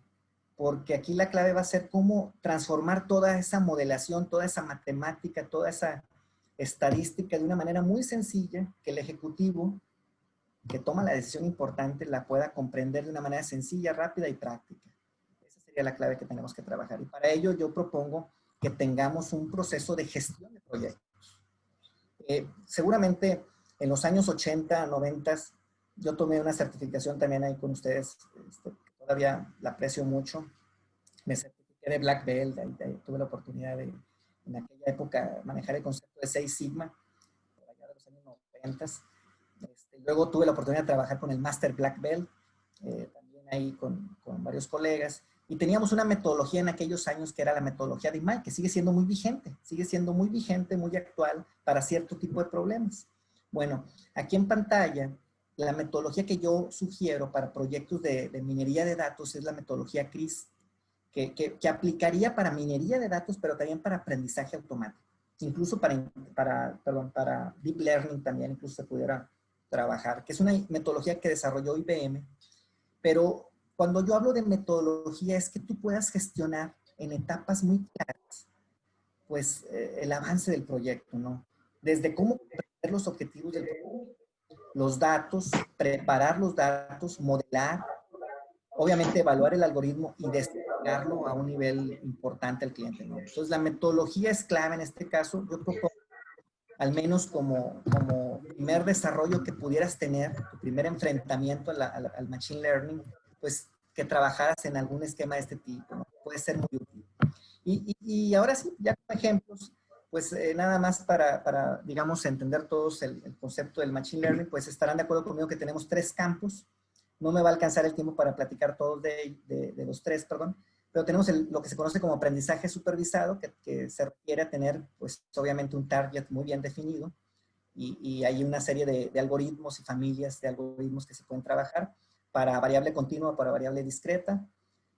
porque aquí la clave va a ser cómo transformar toda esa modelación, toda esa matemática, toda esa estadística de una manera muy sencilla, que el ejecutivo que toma la decisión importante la pueda comprender de una manera sencilla, rápida y práctica. Esa sería la clave que tenemos que trabajar. Y para ello yo propongo que tengamos un proceso de gestión de proyectos. Seguramente en los años 80, 90, yo tomé una certificación también ahí con ustedes, todavía la aprecio mucho. Me certifiqué de Black Belt, tuve la oportunidad de, en aquella época, manejar el concepto de 6 Sigma, por allá de los años 90. Luego tuve la oportunidad de trabajar con el Master Black Belt, también ahí con varios colegas. Y teníamos una metodología en aquellos años que era la metodología de IMAI, que sigue siendo muy vigente, muy actual para cierto tipo de problemas. Bueno, aquí en pantalla, la metodología que yo sugiero para proyectos de minería de datos es la metodología CRIS, que aplicaría para minería de datos, pero también para aprendizaje automático. Incluso para Deep Learning también incluso se pudiera trabajar, que es una metodología que desarrolló IBM, pero cuando yo hablo de metodología es que tú puedas gestionar en etapas muy claras, pues, el avance del proyecto, ¿no? Desde cómo comprender los objetivos del proyecto, los datos, preparar los datos, modelar, obviamente evaluar el algoritmo y desplegarlo a un nivel importante al cliente, ¿no? Entonces, la metodología es clave en este caso. Yo propongo, al menos como primer desarrollo que pudieras tener, tu primer enfrentamiento al Machine Learning, pues que trabajaras en algún esquema de este tipo, ¿no? Puede ser muy útil. Y ahora sí, ya con ejemplos, pues nada más para, digamos, entender todos el concepto del Machine Learning, pues estarán de acuerdo conmigo que tenemos 3 campos. No me va a alcanzar el tiempo para platicar todos de los 3, perdón, pero tenemos lo que se conoce como aprendizaje supervisado, que se requiere tener, pues obviamente un target muy bien definido, y hay una serie de algoritmos y familias de algoritmos que se pueden trabajar para variable continua, para variable discreta.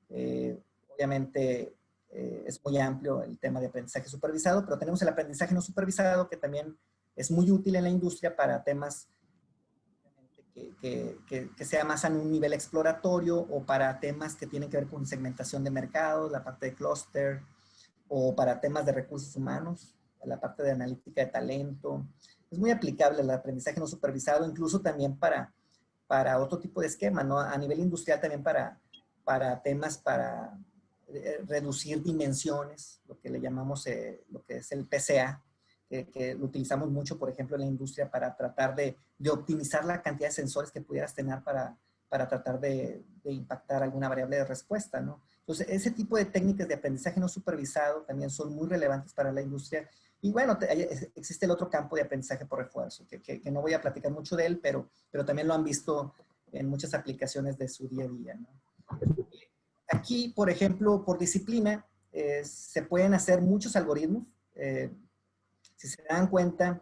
Obviamente es muy amplio el tema de aprendizaje supervisado, pero tenemos el aprendizaje no supervisado, que también es muy útil en la industria para temas que sea más a un nivel exploratorio, o para temas que tienen que ver con segmentación de mercados, la parte de clúster, o para temas de recursos humanos, la parte de analítica de talento. Es muy aplicable el aprendizaje no supervisado, incluso también para para otro tipo de esquema, ¿no? A nivel industrial también para temas para reducir dimensiones, lo que le llamamos lo que es el PCA, que lo utilizamos mucho, por ejemplo, en la industria para tratar de optimizar la cantidad de sensores que pudieras tener para tratar de impactar alguna variable de respuesta, ¿no? Entonces, ese tipo de técnicas de aprendizaje no supervisado también son muy relevantes para la industria. Y bueno, existe el otro campo de aprendizaje por refuerzo, que no voy a platicar mucho de él, pero también lo han visto en muchas aplicaciones de su día a día, ¿no? Aquí, por ejemplo, por disciplina, se pueden hacer muchos algoritmos. Si se dan cuenta,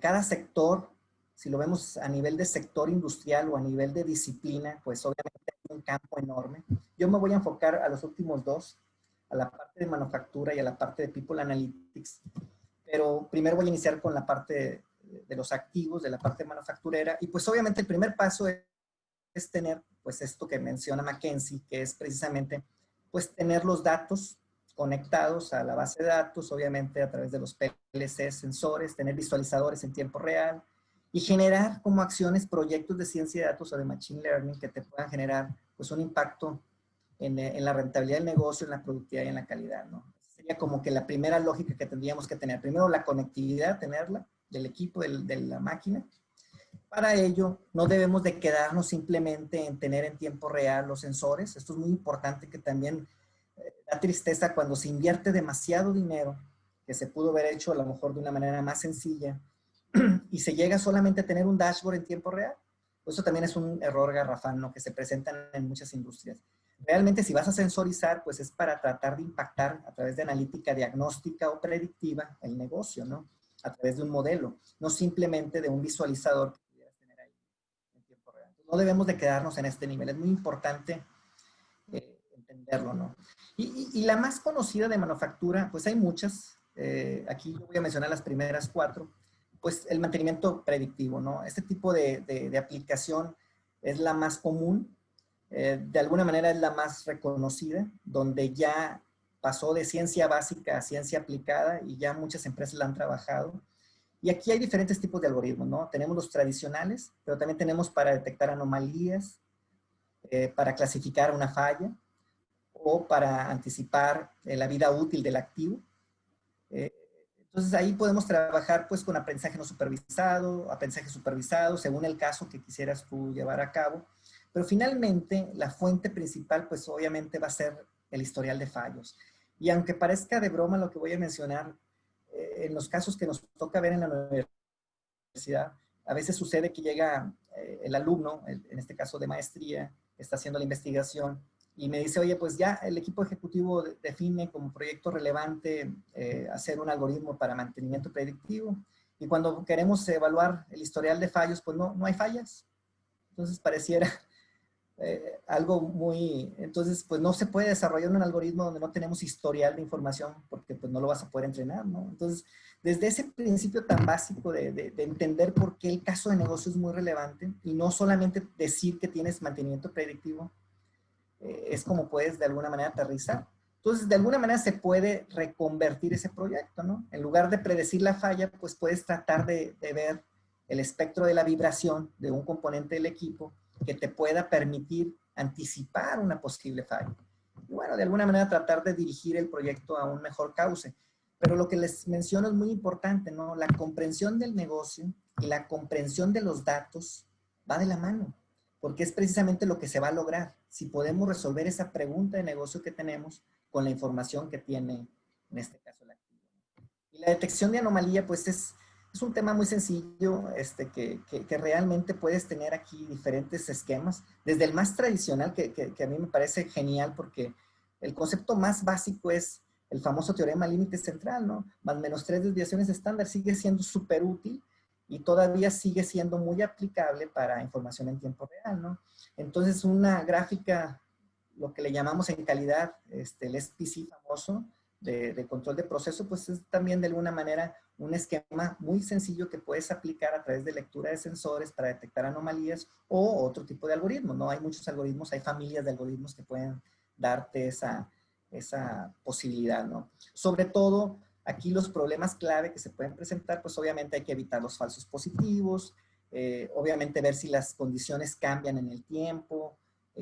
cada sector, si lo vemos a nivel de sector industrial o a nivel de disciplina, pues obviamente hay un campo enorme. Yo me voy a enfocar a los últimos dos, a la parte de manufactura y a la parte de People Analytics. Pero primero voy a iniciar con la parte de los activos, de la parte manufacturera. Y pues obviamente el primer paso es tener pues esto que menciona McKinsey, que es precisamente pues tener los datos conectados a la base de datos, obviamente a través de los PLC sensores, tener visualizadores en tiempo real y generar como acciones proyectos de ciencia de datos o de machine learning que te puedan generar pues un impacto en la rentabilidad del negocio, en la productividad y en la calidad, ¿no? Sería como que la primera lógica que tendríamos que tener. Primero la conectividad, tenerla del equipo, de la máquina. Para ello, no debemos de quedarnos simplemente en tener en tiempo real los sensores. Esto es muy importante, que también da tristeza cuando se invierte demasiado dinero, que se pudo haber hecho a lo mejor de una manera más sencilla, y se llega solamente a tener un dashboard en tiempo real. Eso también es un error garrafal, ¿no?, que se presenta en muchas industrias. Realmente, si vas a sensorizar, pues es para tratar de impactar a través de analítica diagnóstica o predictiva el negocio, ¿no? A través de un modelo, no simplemente de un visualizador que pudieras tener ahí en tiempo real. No debemos de quedarnos en este nivel. Es muy importante entenderlo, ¿no? Y la más conocida de manufactura, pues hay muchas. Aquí yo voy a mencionar las primeras 4. Pues el mantenimiento predictivo, ¿no? Este tipo de aplicación es la más común. De alguna manera es la más reconocida, donde ya pasó de ciencia básica a ciencia aplicada y ya muchas empresas la han trabajado. Y aquí hay diferentes tipos de algoritmos, ¿no? Tenemos los tradicionales, pero también tenemos para detectar anomalías, para clasificar una falla o para anticipar la vida útil del activo. Entonces ahí podemos trabajar pues con aprendizaje no supervisado, aprendizaje supervisado, según el caso que quisieras tú llevar a cabo. Pero finalmente la fuente principal pues obviamente va a ser el historial de fallos. Y aunque parezca de broma lo que voy a mencionar, en los casos que nos toca ver en la universidad, a veces sucede que llega el alumno, en este caso de maestría, está haciendo la investigación, y me dice, oye, pues ya el equipo ejecutivo define como proyecto relevante hacer un algoritmo para mantenimiento predictivo, y cuando queremos evaluar el historial de fallos, pues no hay fallas. Entonces pareciera algo muy... Entonces, pues no se puede desarrollar un algoritmo donde no tenemos historial de información, porque pues no lo vas a poder entrenar, ¿no? Entonces, desde ese principio tan básico de entender por qué el caso de negocio es muy relevante, y no solamente decir que tienes mantenimiento predictivo, es como puedes de alguna manera aterrizar. Entonces, de alguna manera se puede reconvertir ese proyecto, ¿no? En lugar de predecir la falla, pues puedes tratar de ver el espectro de la vibración de un componente del equipo que te pueda permitir anticipar una posible falla. Y bueno, de alguna manera tratar de dirigir el proyecto a un mejor cauce. Pero lo que les menciono es muy importante, ¿no? La comprensión del negocio y la comprensión de los datos va de la mano, porque es precisamente lo que se va a lograr si podemos resolver esa pregunta de negocio que tenemos con la información que tiene, en este caso, el activo. Y la detección de anomalía, pues es un tema muy sencillo, que realmente puedes tener aquí diferentes esquemas, desde el más tradicional, que a mí me parece genial, porque el concepto más básico es el famoso teorema límite central, ¿no? Más menos 3 desviaciones estándar, sigue siendo súper útil y todavía sigue siendo muy aplicable para información en tiempo real, ¿no? Entonces, una gráfica, lo que le llamamos en calidad, el SPC famoso, de control de proceso, pues es también de alguna manera un esquema muy sencillo que puedes aplicar a través de lectura de sensores para detectar anomalías o otro tipo de algoritmos, ¿no? Hay muchos algoritmos, hay familias de algoritmos que pueden darte esa posibilidad, ¿no? Sobre todo, aquí los problemas clave que se pueden presentar, pues obviamente hay que evitar los falsos positivos, obviamente ver si las condiciones cambian en el tiempo,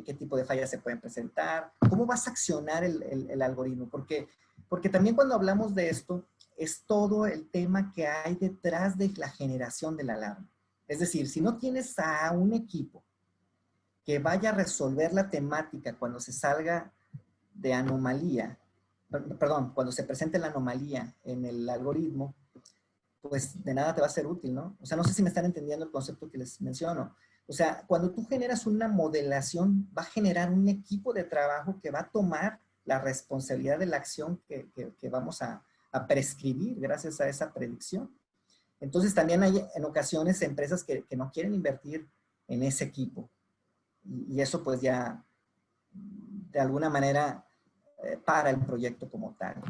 qué tipo de fallas se pueden presentar, cómo vas a accionar el algoritmo, porque también cuando hablamos de esto, es todo el tema que hay detrás de la generación de la alarma. Es decir, si no tienes a un equipo que vaya a resolver la temática cuando se salga de anomalía, perdón, cuando se presente la anomalía en el algoritmo, pues de nada te va a ser útil, ¿no? O sea, no sé si me están entendiendo el concepto que les menciono. O sea, cuando tú generas una modelación, va a generar un equipo de trabajo que va a tomar la responsabilidad de la acción que vamos a prescribir gracias a esa predicción. Entonces, también hay en ocasiones empresas que no quieren invertir en ese equipo. Y eso pues ya de alguna manera para el proyecto como tal.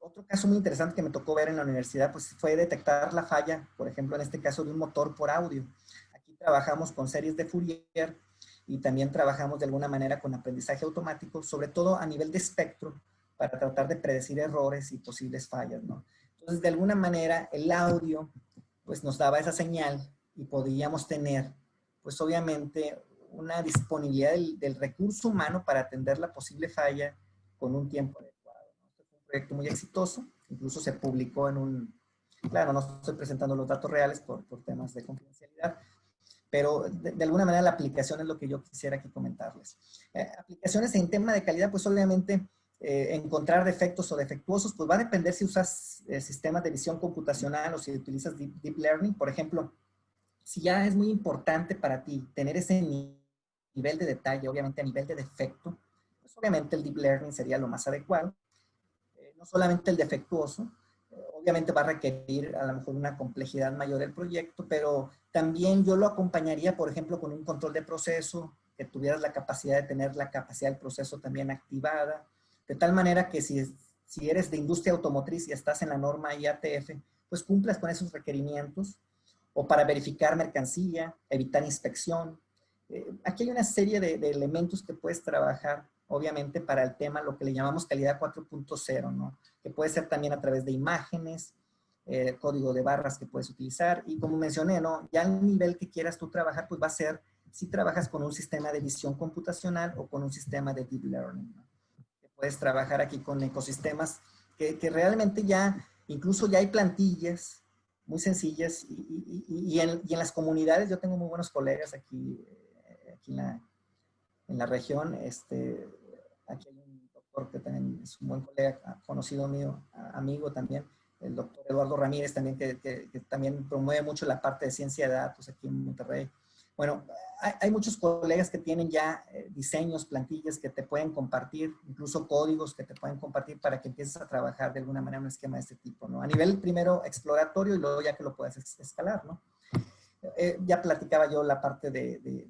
Otro caso muy interesante que me tocó ver en la universidad pues fue detectar la falla, por ejemplo, en este caso de un motor por audio. Aquí trabajamos con series de Fourier y también trabajamos de alguna manera con aprendizaje automático, sobre todo a nivel de espectro, para tratar de predecir errores y posibles fallas, ¿no? Entonces, de alguna manera, el audio pues nos daba esa señal y podíamos tener, pues obviamente, una disponibilidad del recurso humano para atender la posible falla con un tiempo adecuado, ¿no? Este fue un proyecto muy exitoso, incluso se publicó en un, claro, no estoy presentando los datos reales por temas de confidencialidad, pero de alguna manera la aplicación es lo que yo quisiera aquí comentarles. Aplicaciones en tema de calidad, pues obviamente encontrar defectos o defectuosos, pues va a depender si usas sistemas de visión computacional o si utilizas deep learning. Por ejemplo, si ya es muy importante para ti tener ese nivel de detalle, obviamente a nivel de defecto, pues obviamente el deep learning sería lo más adecuado. No solamente el defectuoso, obviamente va a requerir a lo mejor una complejidad mayor del proyecto, pero también yo lo acompañaría, por ejemplo, con un control de proceso, que tuvieras la capacidad de tener la capacidad del proceso también activada, de tal manera que si eres de industria automotriz y estás en la norma IATF, pues cumplas con esos requerimientos, o para verificar mercancía, evitar inspección. Aquí hay una serie de elementos que puedes trabajar, obviamente, para el tema, lo que le llamamos calidad 4.0, ¿no? Que puede ser también a través de imágenes, código de barras que puedes utilizar, y como mencioné, ¿no? Ya al nivel que quieras tú trabajar, pues va a ser si trabajas con un sistema de visión computacional o con un sistema de deep learning, ¿no? Que puedes trabajar aquí con ecosistemas que realmente ya, incluso ya hay plantillas muy sencillas y en las comunidades, yo tengo muy buenos colegas aquí en la región, aquí hay un doctor que también es un buen colega, conocido mío, amigo también, el doctor Eduardo Ramírez también, que también promueve mucho la parte de ciencia de datos aquí en Monterrey. Bueno, hay muchos colegas que tienen ya diseños, plantillas que te pueden compartir, incluso códigos que te pueden compartir para que empieces a trabajar de alguna manera un esquema de este tipo, ¿no? A nivel primero exploratorio y luego ya que lo puedas escalar, ¿no? Ya platicaba yo la parte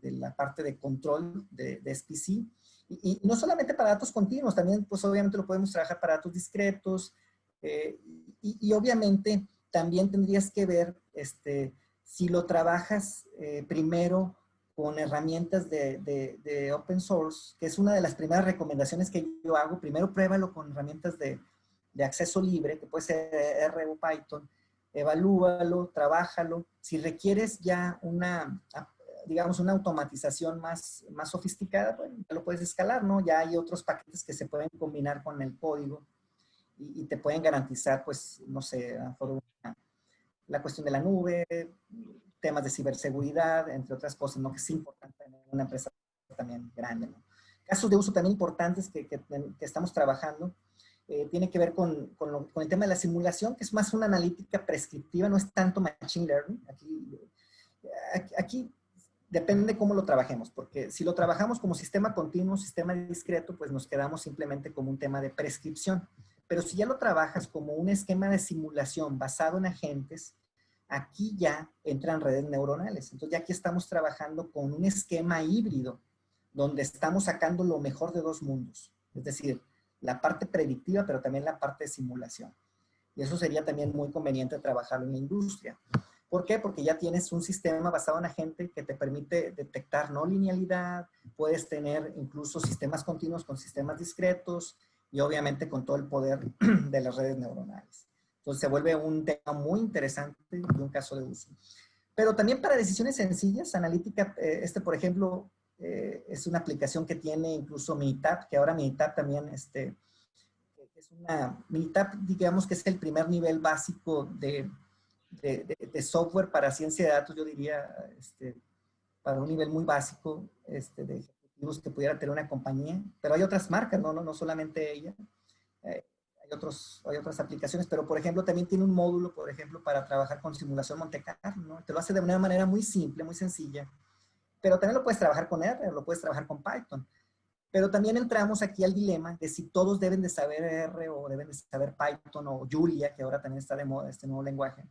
la parte de control de SPC, y no solamente para datos continuos, también pues obviamente lo podemos trabajar para datos discretos, y obviamente también tendrías que ver si lo trabajas primero con herramientas de open source, que es una de las primeras recomendaciones que yo hago. Primero pruébalo con herramientas de acceso libre, que puede ser R o Python. Evalúalo, trabájalo. Si requieres ya digamos, una automatización más sofisticada, bueno, ya lo puedes escalar, ¿no? Ya hay otros paquetes que se pueden combinar con el código y te pueden garantizar, pues, no sé, a lo mejor la cuestión de la nube, temas de ciberseguridad, entre otras cosas, ¿no? Que es importante en una empresa también grande, ¿no? Casos de uso también importantes que estamos trabajando. Tiene que ver con el tema de la simulación, que es más una analítica prescriptiva, no es tanto machine learning. Aquí depende cómo lo trabajemos, porque si lo trabajamos como sistema continuo, sistema discreto, pues nos quedamos simplemente como un tema de prescripción. Pero si ya lo trabajas como un esquema de simulación basado en agentes, aquí ya entran redes neuronales. Entonces ya aquí estamos trabajando con un esquema híbrido, donde estamos sacando lo mejor de dos mundos. Es decir, la parte predictiva, pero también la parte de simulación. Y eso sería también muy conveniente trabajarlo en la industria. ¿Por qué? Porque ya tienes un sistema basado en agente que te permite detectar no linealidad, puedes tener incluso sistemas continuos con sistemas discretos y obviamente con todo el poder de las redes neuronales. Entonces se vuelve un tema muy interesante y un caso de uso. Pero también para decisiones sencillas, analítica, por ejemplo, es una aplicación que tiene incluso Minitab, que ahora Minitab también, Minitab, digamos que es el primer nivel básico de software para ciencia de datos, yo diría, para un nivel muy básico de ejecutivos que pudiera tener una compañía. Pero hay otras marcas, no solamente ella. Eh, hay otras aplicaciones, pero por ejemplo también tiene un módulo, por ejemplo, para trabajar con simulación Monte Carlo, ¿no? Te lo hace de una manera muy simple, muy sencilla. Pero también lo puedes trabajar con R, o lo puedes trabajar con Python. Pero también entramos aquí al dilema de si todos deben de saber R o deben de saber Python o Julia, que ahora también está de moda este nuevo lenguaje.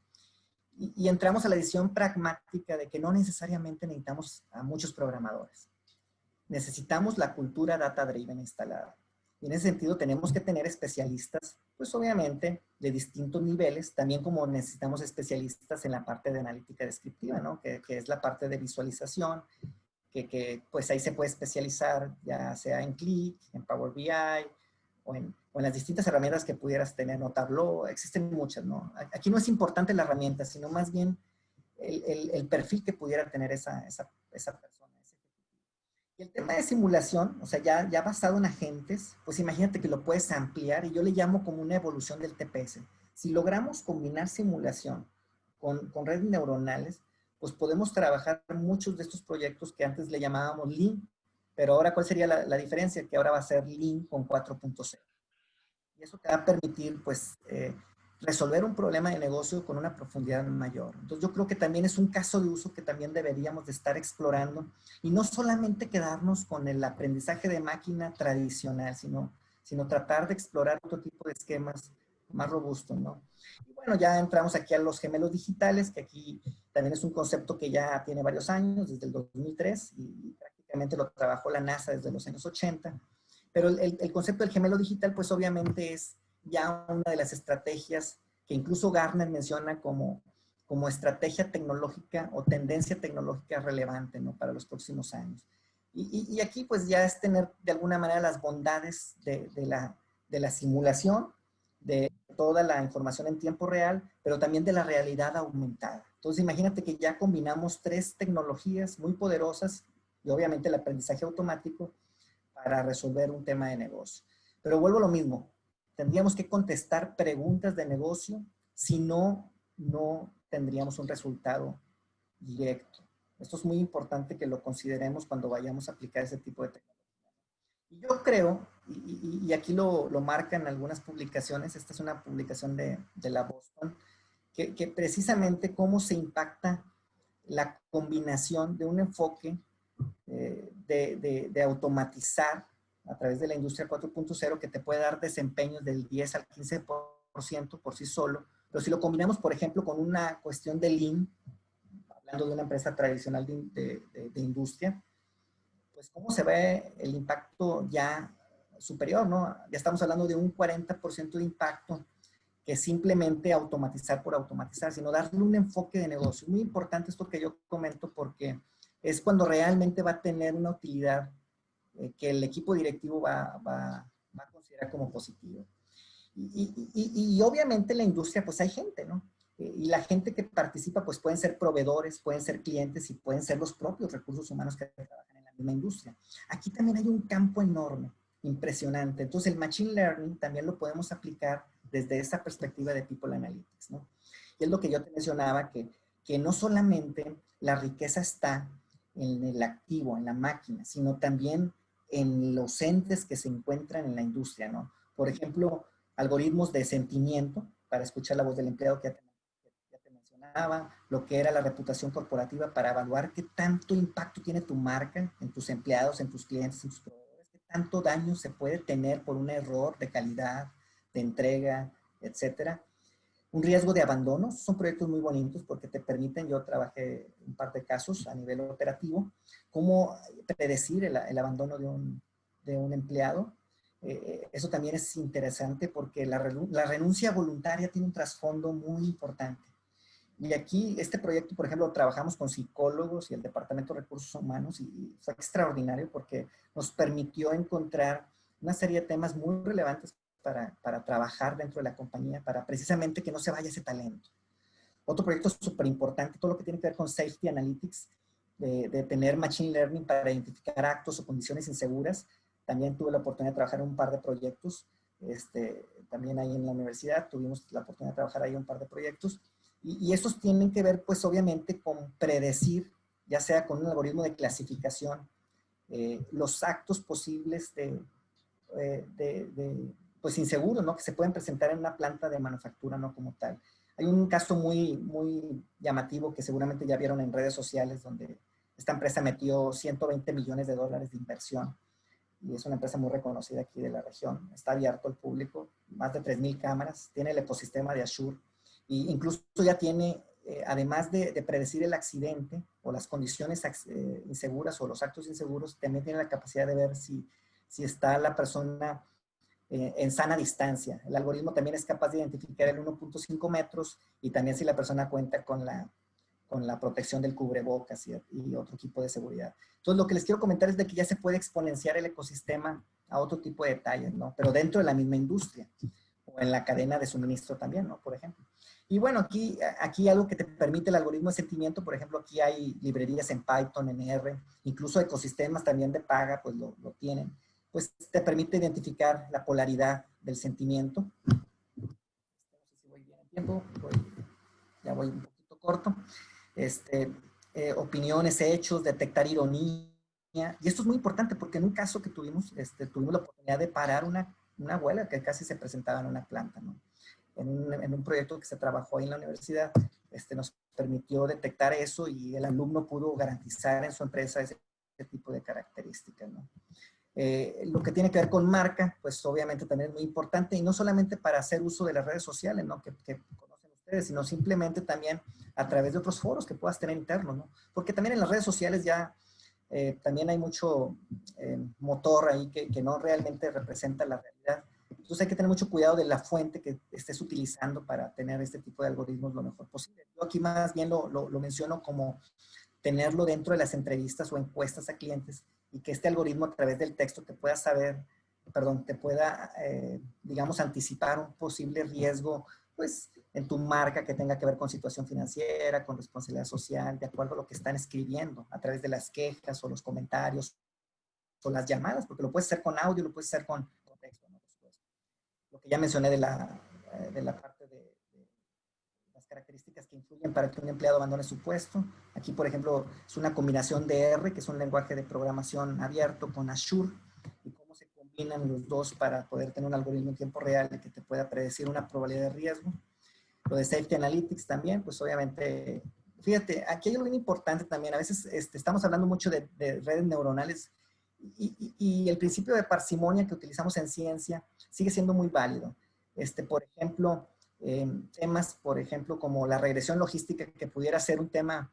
Y entramos a la decisión pragmática de que no necesariamente necesitamos a muchos programadores. Necesitamos la cultura data-driven instalada. Y en ese sentido tenemos que tener especialistas, pues obviamente de distintos niveles, también como necesitamos especialistas en la parte de analítica descriptiva, ¿no? Que es la parte de visualización, que pues ahí se puede especializar, ya sea en Qlik, en Power BI, o en las distintas herramientas que pudieras tener, ¿no? Tableau, existen muchas, ¿no? Aquí no es importante la herramienta, sino más bien el perfil que pudiera tener esa persona. Y el tema de simulación, o sea, ya basado en agentes, pues imagínate que lo puedes ampliar y yo le llamo como una evolución del TPS. Si logramos combinar simulación con redes neuronales, pues podemos trabajar muchos de estos proyectos que antes le llamábamos Lean, pero ahora ¿cuál sería la diferencia? Que ahora va a ser Lean con 4.0. Y eso te va a permitir, pues, resolver un problema de negocio con una profundidad mayor. Entonces yo creo que también es un caso de uso que también deberíamos de estar explorando y no solamente quedarnos con el aprendizaje de máquina tradicional, sino tratar de explorar otro tipo de esquemas más robustos, ¿no? Y bueno, ya entramos aquí a los gemelos digitales, que aquí también es un concepto que ya tiene varios años, desde el 2003, y prácticamente lo trabajó la NASA desde los años 80. Pero el concepto del gemelo digital, pues obviamente es ya una de las estrategias que incluso Gartner menciona como estrategia tecnológica o tendencia tecnológica relevante, ¿no? Para los próximos años. Y aquí pues ya es tener de alguna manera las bondades de la simulación, de toda la información en tiempo real, pero también de la realidad aumentada. Entonces imagínate que ya combinamos tres tecnologías muy poderosas y obviamente el aprendizaje automático para resolver un tema de negocio. Pero vuelvo a lo mismo, tendríamos que contestar preguntas de negocio, si no, no tendríamos un resultado directo. Esto es muy importante que lo consideremos cuando vayamos a aplicar ese tipo de tecnología. Y yo creo, y aquí lo marcan algunas publicaciones, esta es una publicación de la Boston, que precisamente cómo se impacta la combinación de un enfoque de automatizar a través de la industria 4.0 que te puede dar desempeños del 10 al 15% por sí solo, pero si lo combinamos, por ejemplo, con una cuestión de Lean, hablando de una empresa tradicional de industria, pues cómo se ve el impacto ya superior, ¿no? Ya estamos hablando de un 40% de impacto que simplemente automatizar por automatizar, sino darle un enfoque de negocio. Muy importante esto que yo comento porque es cuando realmente va a tener una utilidad que el equipo directivo va a considerar como positivo. Y obviamente en la industria pues hay gente, ¿no? Y la gente que participa pues pueden ser proveedores, pueden ser clientes y pueden ser los propios recursos humanos que trabajan en la misma industria. Aquí también hay un campo enorme, impresionante. Entonces el Machine Learning también lo podemos aplicar desde esa perspectiva de People Analytics, ¿no? Y es lo que yo te mencionaba, que no solamente la riqueza está en el activo, en la máquina, sino también en los entes que se encuentran en la industria, ¿no? Por ejemplo, algoritmos de sentimiento para escuchar la voz del empleado que ya te mencionaba, lo que era la reputación corporativa para evaluar qué tanto impacto tiene tu marca en tus empleados, en tus clientes, en tus proveedores, qué tanto daño se puede tener por un error de calidad, de entrega, etcétera. Un riesgo de abandono, son proyectos muy bonitos porque te permiten, yo trabajé un par de casos a nivel operativo, cómo predecir el abandono de un empleado. Eso también es interesante porque la renuncia voluntaria tiene un trasfondo muy importante. Y aquí, este proyecto, por ejemplo, trabajamos con psicólogos y el Departamento de Recursos Humanos y fue extraordinario porque nos permitió encontrar una serie de temas muy relevantes para trabajar dentro de la compañía, para precisamente que no se vaya ese talento. Otro proyecto súper importante, todo lo que tiene que ver con Safety Analytics, de tener Machine Learning para identificar actos o condiciones inseguras. También tuve la oportunidad de trabajar en un par de proyectos. También ahí en la universidad tuvimos la oportunidad de trabajar ahí en un par de proyectos. Y estos tienen que ver, pues, obviamente, con predecir, ya sea con un algoritmo de clasificación, los actos posibles pues, inseguros, ¿no? Que se pueden presentar en una planta de manufactura, ¿no? Como tal. Hay un caso muy llamativo que seguramente ya vieron en redes sociales, donde esta empresa metió $120 millones de inversión, y es una empresa muy reconocida aquí de la región. Está abierto al público, más de 3,000 cámaras, tiene el ecosistema de Azure, e incluso ya tiene, además de predecir el accidente o las condiciones inseguras o los actos inseguros, también tiene la capacidad de ver si está la persona en sana distancia. El algoritmo también es capaz de identificar el 1.5 metros y también si la persona cuenta con la protección del cubrebocas y otro equipo de seguridad. Entonces, lo que les quiero comentar es de que ya se puede exponenciar el ecosistema a otro tipo de detalles, ¿no? Pero dentro de la misma industria o en la cadena de suministro también, ¿no? Por ejemplo. Y bueno, aquí algo que te permite el algoritmo de sentimiento, por ejemplo, aquí hay librerías en Python, en R, incluso ecosistemas también de paga, pues lo tienen. Pues te permite identificar la polaridad del sentimiento. No sé si voy bien en tiempo, ya voy un poquito corto. Opiniones, hechos, detectar ironía. Y esto es muy importante porque en un caso que tuvimos la oportunidad de parar una huelga que casi se presentaba en una planta, ¿no? En un proyecto que se trabajó ahí en la universidad, nos permitió detectar eso y el alumno pudo garantizar en su empresa ese tipo de características, ¿no? Lo que tiene que ver con marca, pues obviamente también es muy importante, y no solamente para hacer uso de las redes sociales, ¿no? que conocen ustedes, sino simplemente también a través de otros foros que puedas tener internos, ¿no? Porque también en las redes sociales ya también hay mucho motor ahí que no realmente representa la realidad. Entonces hay que tener mucho cuidado de la fuente que estés utilizando para tener este tipo de algoritmos lo mejor posible. Yo aquí más bien lo menciono como tenerlo dentro de las entrevistas o encuestas a clientes, y que este algoritmo a través del texto te pueda digamos, anticipar un posible riesgo, pues, en tu marca que tenga que ver con situación financiera, con responsabilidad social, de acuerdo a lo que están escribiendo, a través de las quejas o los comentarios o las llamadas, porque lo puedes hacer con audio, lo puedes hacer con texto, ¿no? Lo que ya mencioné de la parte de las características que influyen para que un empleado abandone su puesto. Aquí, por ejemplo, es una combinación de R, que es un lenguaje de programación abierto, con Azure, y cómo se combinan los dos para poder tener un algoritmo en tiempo real que te pueda predecir una probabilidad de riesgo. Lo de Safety Analytics también, pues obviamente, fíjate, aquí hay algo bien importante también. A veces estamos hablando mucho de redes neuronales, y el principio de parsimonia que utilizamos en ciencia sigue siendo muy válido. Por ejemplo, temas, por ejemplo, como la regresión logística, que pudiera ser un tema,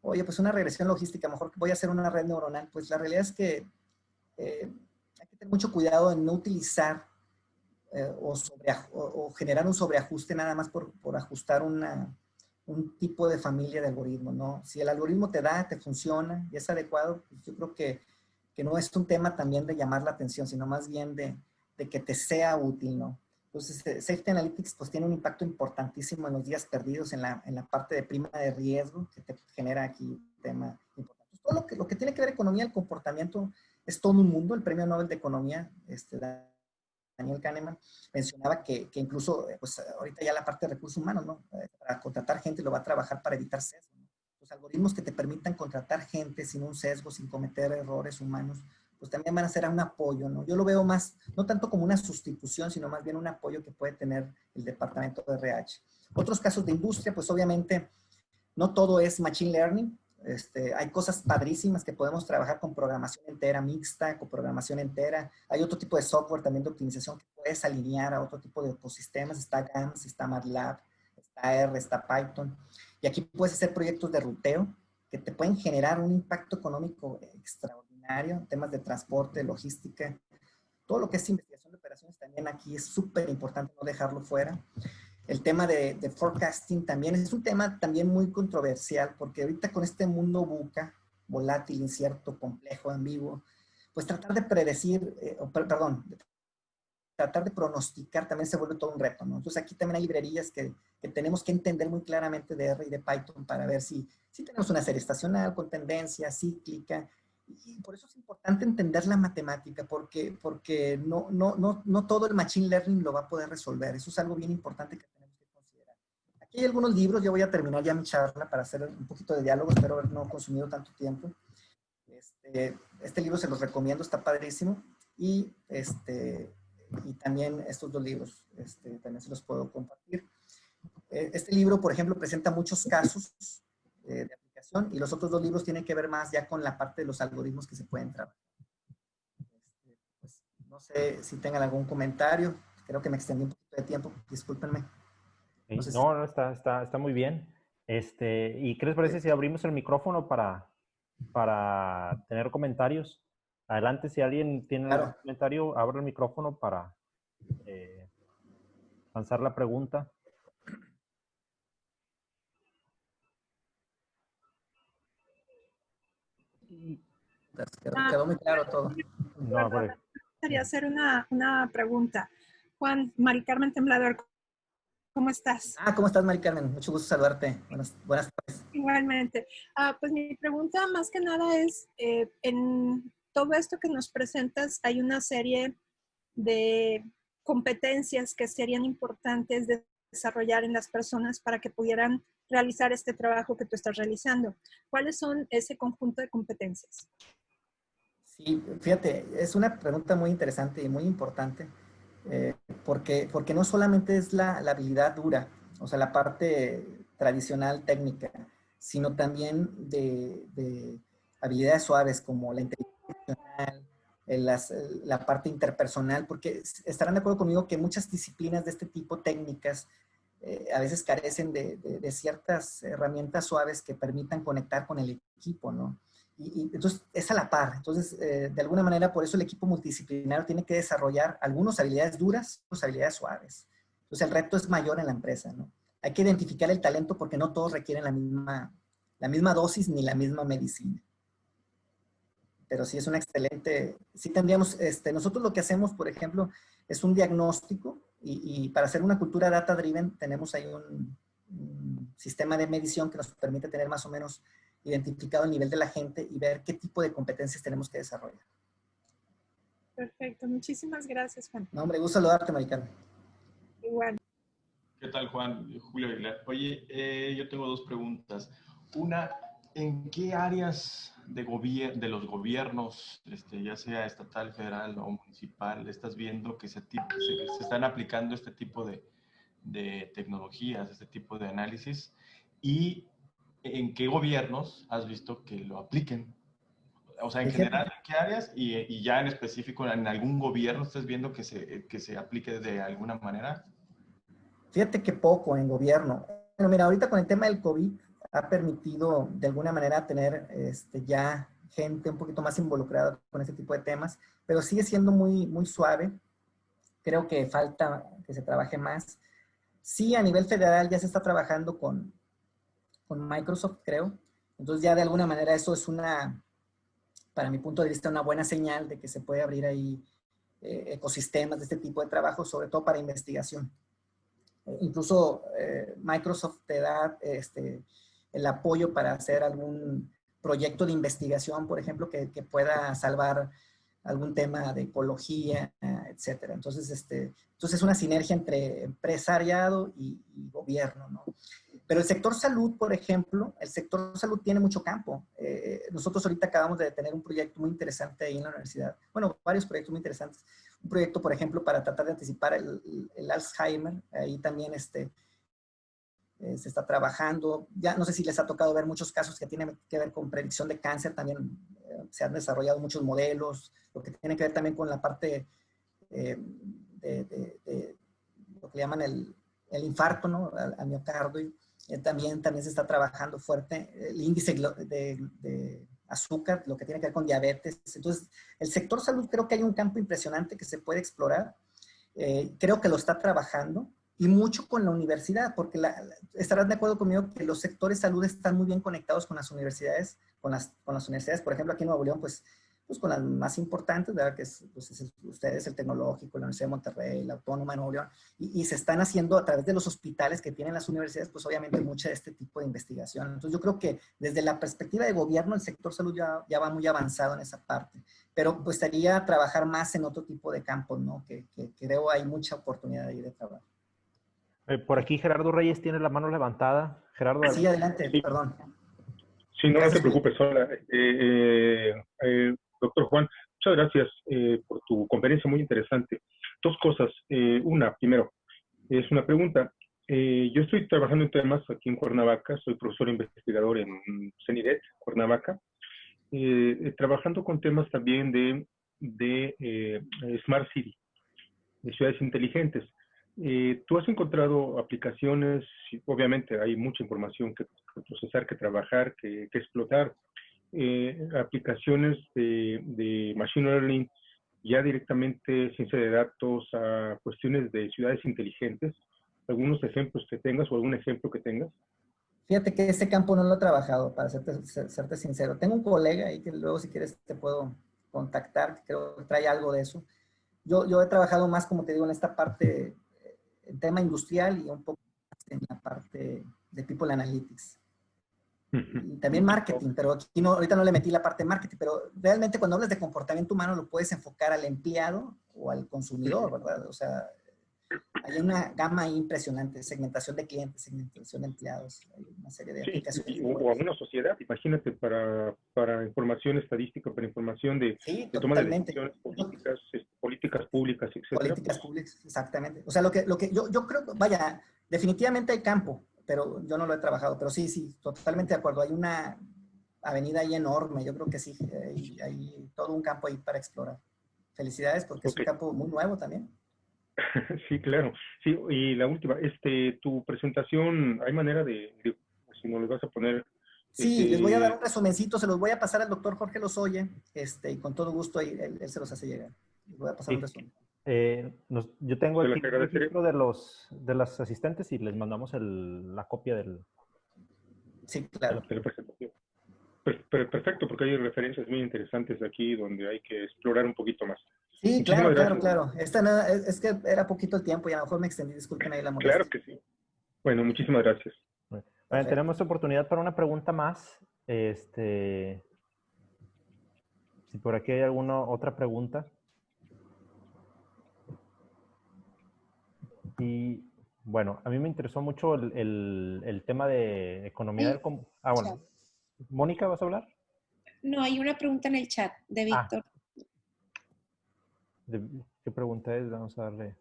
oye, pues una regresión logística, mejor voy a hacer una red neuronal. Pues la realidad es que hay que tener mucho cuidado en no utilizar o generar un sobreajuste nada más por ajustar un tipo de familia de algoritmo, ¿no? Si el algoritmo te funciona y es adecuado, pues yo creo que no es un tema también de llamar la atención, sino más bien de que te sea útil, ¿no? Entonces, Safety Analytics pues tiene un impacto importantísimo en los días perdidos, en la parte de prima de riesgo, que te genera aquí un tema importante. Todo lo que tiene que ver economía, el comportamiento, es todo un mundo. El Premio Nobel de Economía, Daniel Kahneman, mencionaba que incluso, pues ahorita ya la parte de recursos humanos, ¿no? Para contratar gente lo va a trabajar para evitar sesgo, ¿no? Los algoritmos que te permitan contratar gente sin un sesgo, sin cometer errores humanos, pues también van a ser un apoyo, ¿no? Yo lo veo más, no tanto como una sustitución, sino más bien un apoyo que puede tener el departamento de RH. Otros casos de industria, pues obviamente no todo es machine learning. Hay cosas padrísimas que podemos trabajar con programación entera mixta, con programación entera. Hay otro tipo de software también de optimización que puedes alinear a otro tipo de ecosistemas. Está GAMS, está MATLAB, está R, está Python. Y aquí puedes hacer proyectos de ruteo que te pueden generar un impacto económico extraordinario, temas de transporte, logística. Todo lo que es investigación de operaciones también aquí es súper importante no dejarlo fuera. El tema de forecasting también es un tema también muy controversial, porque ahorita con este mundo VUCA, volátil, incierto, complejo, ambiguo, pues tratar de predecir, tratar de pronosticar también se vuelve todo un reto, ¿no? Entonces aquí también hay librerías que tenemos que entender muy claramente de R y de Python para ver si tenemos una serie estacional con tendencia cíclica. Y por eso es importante entender la matemática, porque no todo el Machine Learning lo va a poder resolver. Eso es algo bien importante que tenemos que considerar. Aquí hay algunos libros, yo voy a terminar ya mi charla para hacer un poquito de diálogo, espero haber no consumido tanto tiempo. Este libro se los recomiendo, está padrísimo. Y también estos dos libros, también se los puedo compartir. Este libro, por ejemplo, presenta muchos casos de aplicación y los otros dos libros tienen que ver más ya con la parte de los algoritmos que se pueden trabajar. Pues, no sé si tengan algún comentario. Creo que me extendí un poquito de tiempo. Discúlpenme. No, sé no, está muy bien. ¿Y qué les parece si abrimos el micrófono para tener comentarios? Adelante, si alguien tiene algún comentario, abra el micrófono para lanzar la pregunta. Quedó muy claro todo. No, me gustaría hacer una pregunta. Juan, Mari Carmen Temblador, ¿cómo estás? ¿Cómo estás, Mari Carmen? Mucho gusto saludarte. Buenas tardes. Igualmente. Pues mi pregunta más que nada es, en todo esto que nos presentas, hay una serie de competencias que serían importantes de desarrollar en las personas para que pudieran realizar este trabajo que tú estás realizando. ¿Cuáles son ese conjunto de competencias? Sí, fíjate, es una pregunta muy interesante y muy importante, porque no solamente es la habilidad dura, o sea, la parte tradicional técnica, sino también de habilidades suaves como la inteligencia emocional, la parte interpersonal, porque estarán de acuerdo conmigo que muchas disciplinas de este tipo técnicas a veces carecen de ciertas herramientas suaves que permitan conectar con el equipo, ¿no? Y entonces es a la par. Entonces, de alguna manera, por eso el equipo multidisciplinario tiene que desarrollar algunas habilidades duras, otras habilidades suaves. Entonces, el reto es mayor en la empresa, ¿no? Hay que identificar el talento porque no todos requieren la misma dosis ni la misma medicina. Pero sí es una excelente, sí tendríamos, nosotros lo que hacemos, por ejemplo, es un diagnóstico y para hacer una cultura data driven tenemos ahí un sistema de medición que nos permite tener más o menos identificado el nivel de la gente y ver qué tipo de competencias tenemos que desarrollar. Perfecto, muchísimas gracias, Juan. No, hombre, gusto saludarte, Maricano. Igual. ¿Qué tal, Juan? Julio Aguilar. Oye, yo tengo dos preguntas. Una, ¿en qué áreas de los gobiernos, ya sea estatal, federal o municipal, estás viendo que se están aplicando este tipo de tecnologías, este tipo de análisis? ¿Y en qué gobiernos has visto que lo apliquen? O sea, en general, ¿en qué áreas? Y ya en específico, ¿en algún gobierno estás viendo que se aplique de alguna manera? Fíjate que poco en gobierno. Bueno, mira, ahorita con el tema del COVID ha permitido de alguna manera tener ya gente un poquito más involucrada con este tipo de temas, pero sigue siendo muy, muy suave. Creo que falta que se trabaje más. Sí, a nivel federal ya se está trabajando con Microsoft, creo. Entonces ya de alguna manera eso es para mi punto de vista, una buena señal de que se puede abrir ahí ecosistemas de este tipo de trabajo, sobre todo para investigación. Incluso Microsoft te da el apoyo para hacer algún proyecto de investigación, por ejemplo, que pueda salvar algún tema de ecología, etcétera. Entonces, es una sinergia entre empresariado y gobierno, ¿no? Pero el sector salud, por ejemplo, el sector salud tiene mucho campo. Nosotros ahorita acabamos de tener un proyecto muy interesante ahí en la universidad. Bueno, varios proyectos muy interesantes. Un proyecto, por ejemplo, para tratar de anticipar el Alzheimer. Ahí también se está trabajando. Ya no sé si les ha tocado ver muchos casos que tienen que ver con predicción de cáncer. También se han desarrollado muchos modelos. Lo que tiene que ver también con la parte de lo que llaman el infarto, ¿no? Al miocardio. También se está trabajando fuerte el índice de azúcar, lo que tiene que ver con diabetes. Entonces, el sector salud creo que hay un campo impresionante que se puede explorar. Creo que lo está trabajando y mucho con la universidad, porque estarás de acuerdo conmigo que los sectores salud están muy bien conectados con las universidades, con las universidades, por ejemplo, aquí en Nuevo León, pues pues con las más importantes, ¿verdad? Que es, pues, ustedes, el Tecnológico, la Universidad de Monterrey, la Autónoma de Nuevo León, y se están haciendo a través de los hospitales que tienen las universidades, pues obviamente mucha de este tipo de investigación. Entonces yo creo que desde la perspectiva de gobierno, el sector salud ya va muy avanzado en esa parte, pero pues estaría trabajar más en otro tipo de campos, ¿no? Que creo hay mucha oportunidad ahí de trabajo. Por aquí Gerardo Reyes tiene la mano levantada. Gerardo, Sí, adelante, Sí, perdón. sí, no, no te Gracias, Julio. preocupes, hola. Doctor Juan, muchas gracias por tu conferencia muy interesante. Dos cosas. Una, primero, es una pregunta. Yo estoy trabajando en temas aquí en Cuernavaca, soy profesor investigador en CENIDET, Cuernavaca, trabajando con temas también de Smart City, de ciudades inteligentes. ¿Tú has encontrado aplicaciones? Obviamente hay mucha información que procesar, que trabajar, que explotar. Aplicaciones de Machine Learning ya directamente ciencia de datos a cuestiones de ciudades inteligentes. ¿Algunos ejemplos que tengas o algún ejemplo que tengas? Fíjate que ese campo no lo he trabajado, para serte sincero. Tengo un colega ahí que luego si quieres te puedo contactar, que creo que trae algo de eso. Yo he trabajado más, como te digo, en esta parte, en tema industrial y un poco más en la parte de People Analytics. Y también marketing, pero aquí no, ahorita no le metí la parte de marketing, pero realmente cuando hablas de comportamiento humano lo puedes enfocar al empleado o al consumidor, ¿verdad? O sea, hay una gama impresionante, segmentación de clientes, segmentación de empleados, hay una serie de Sí, aplicaciones. o a una sociedad, imagínate, para información estadística, para información Sí, de toma de totalmente. decisiones políticas, políticas públicas, etcétera. Políticas públicas, exactamente. O sea, lo que yo creo, vaya, definitivamente hay campo, pero yo no lo he trabajado, pero sí, totalmente de acuerdo. Hay una avenida ahí enorme, yo creo que sí, hay todo un campo ahí para explorar. Felicidades porque es un Ok. campo muy nuevo también. Sí, claro. Sí, y la última, tu presentación, ¿hay manera si no le vas a poner, Sí, les voy a dar este, un resumencito, se los voy a pasar al doctor Jorge Lozoya, y con todo gusto ahí, él se los hace llegar. Les voy a pasar un sí, resumen. yo tengo se aquí las el agradeceré? registro de las asistentes y les mandamos la copia Sí, de claro. la De la presentación. Perfecto, porque hay referencias muy interesantes aquí donde hay que explorar un poquito más. Sí, Muchísimas claro, claro, gracias. claro. Esta nada, es que era poquito el tiempo y a lo mejor me extendí, disculpen ahí la Claro molestia. que sí. Bueno, muchísimas gracias. Bueno, Perfecto. tenemos oportunidad para una pregunta más. Si por aquí hay alguna otra pregunta. Y bueno, a mí me interesó mucho el tema de economía Hay del... bueno. Mónica, ¿vas a hablar? No, hay una pregunta en el chat de Ah, Víctor. ¿qué pregunta es? Vamos a darle.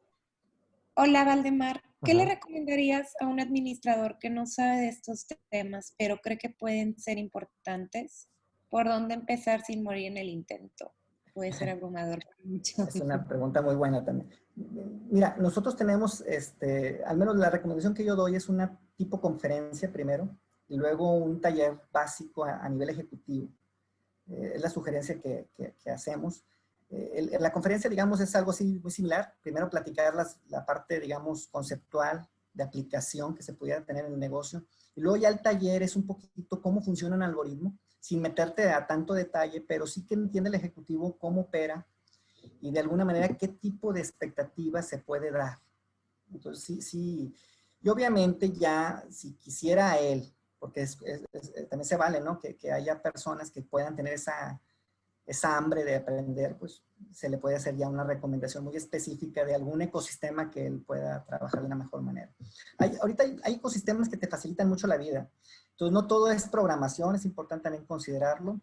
Hola, Valdemar. ¿Qué le Ajá. recomendarías a un administrador que no sabe de estos temas, pero cree que pueden ser importantes? ¿Por dónde empezar sin morir en el intento? Puede ser abrumador para muchos. Es una pregunta muy buena también. Mira, nosotros tenemos, al menos la recomendación que yo doy es una tipo conferencia primero y luego un taller básico a nivel ejecutivo. Es la sugerencia que hacemos. La conferencia, digamos, es algo así muy similar. Primero platicar la parte, digamos, conceptual de aplicación que se pudiera tener en el negocio. Y luego ya el taller es un poquito cómo funciona un algoritmo, sin meterte a tanto detalle, pero sí que entiende el ejecutivo cómo opera y de alguna manera qué tipo de expectativas se puede dar. Entonces, sí. Y obviamente ya, si quisiera él, porque también se vale, ¿no? Que haya personas que puedan tener esa hambre de aprender, pues se le puede hacer ya una recomendación muy específica de algún ecosistema que él pueda trabajar de una mejor manera. Ahorita hay ecosistemas que te facilitan mucho la vida. Entonces, no todo es programación, es importante también considerarlo.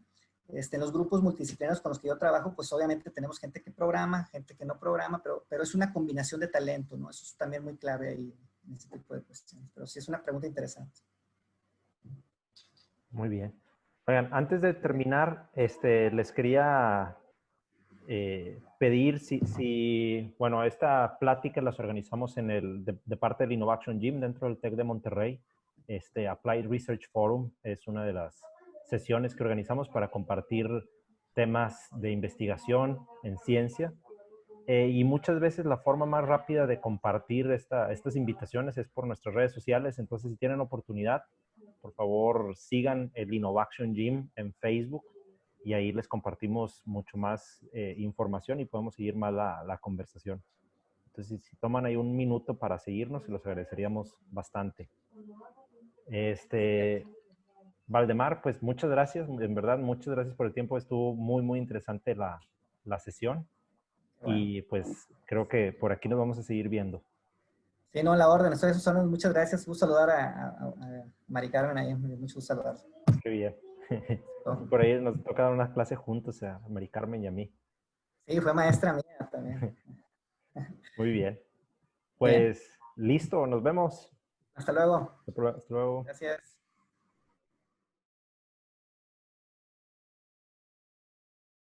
En los grupos multidisciplinarios con los que yo trabajo, pues obviamente tenemos gente que programa, gente que no programa, pero es una combinación de talento, ¿no? Eso es también muy clave ahí en ese tipo de cuestiones. Pero sí es una pregunta interesante. Muy bien. Oigan, antes de terminar, les quería pedir bueno, esta plática las organizamos de parte del Innovation Gym dentro del TEC de Monterrey. Applied Research Forum es una de las sesiones que organizamos para compartir temas de investigación en ciencia. Y muchas veces la forma más rápida de compartir estas invitaciones es por nuestras redes sociales. Entonces, si tienen oportunidad, por favor, sigan el Innovation Gym en Facebook y ahí les compartimos mucho más información y podemos seguir más la conversación. Entonces, si toman ahí un minuto para seguirnos, se los agradeceríamos bastante. Valdemar, pues muchas gracias, en verdad, muchas gracias por el tiempo. Estuvo muy, muy interesante la sesión. Bueno. Y pues creo que por aquí nos vamos a seguir viendo. Sí, no, la orden. Estoy a sus órdenes. Muchas gracias. Gusto saludar a Mari Carmen ahí. Mucho gusto saludar. Qué bien. Por ahí nos toca dar una clase juntos a Mari Carmen y a mí. Sí, fue maestra mía también. Muy bien. Pues listo, nos vemos. Hasta luego. Hasta luego. Gracias.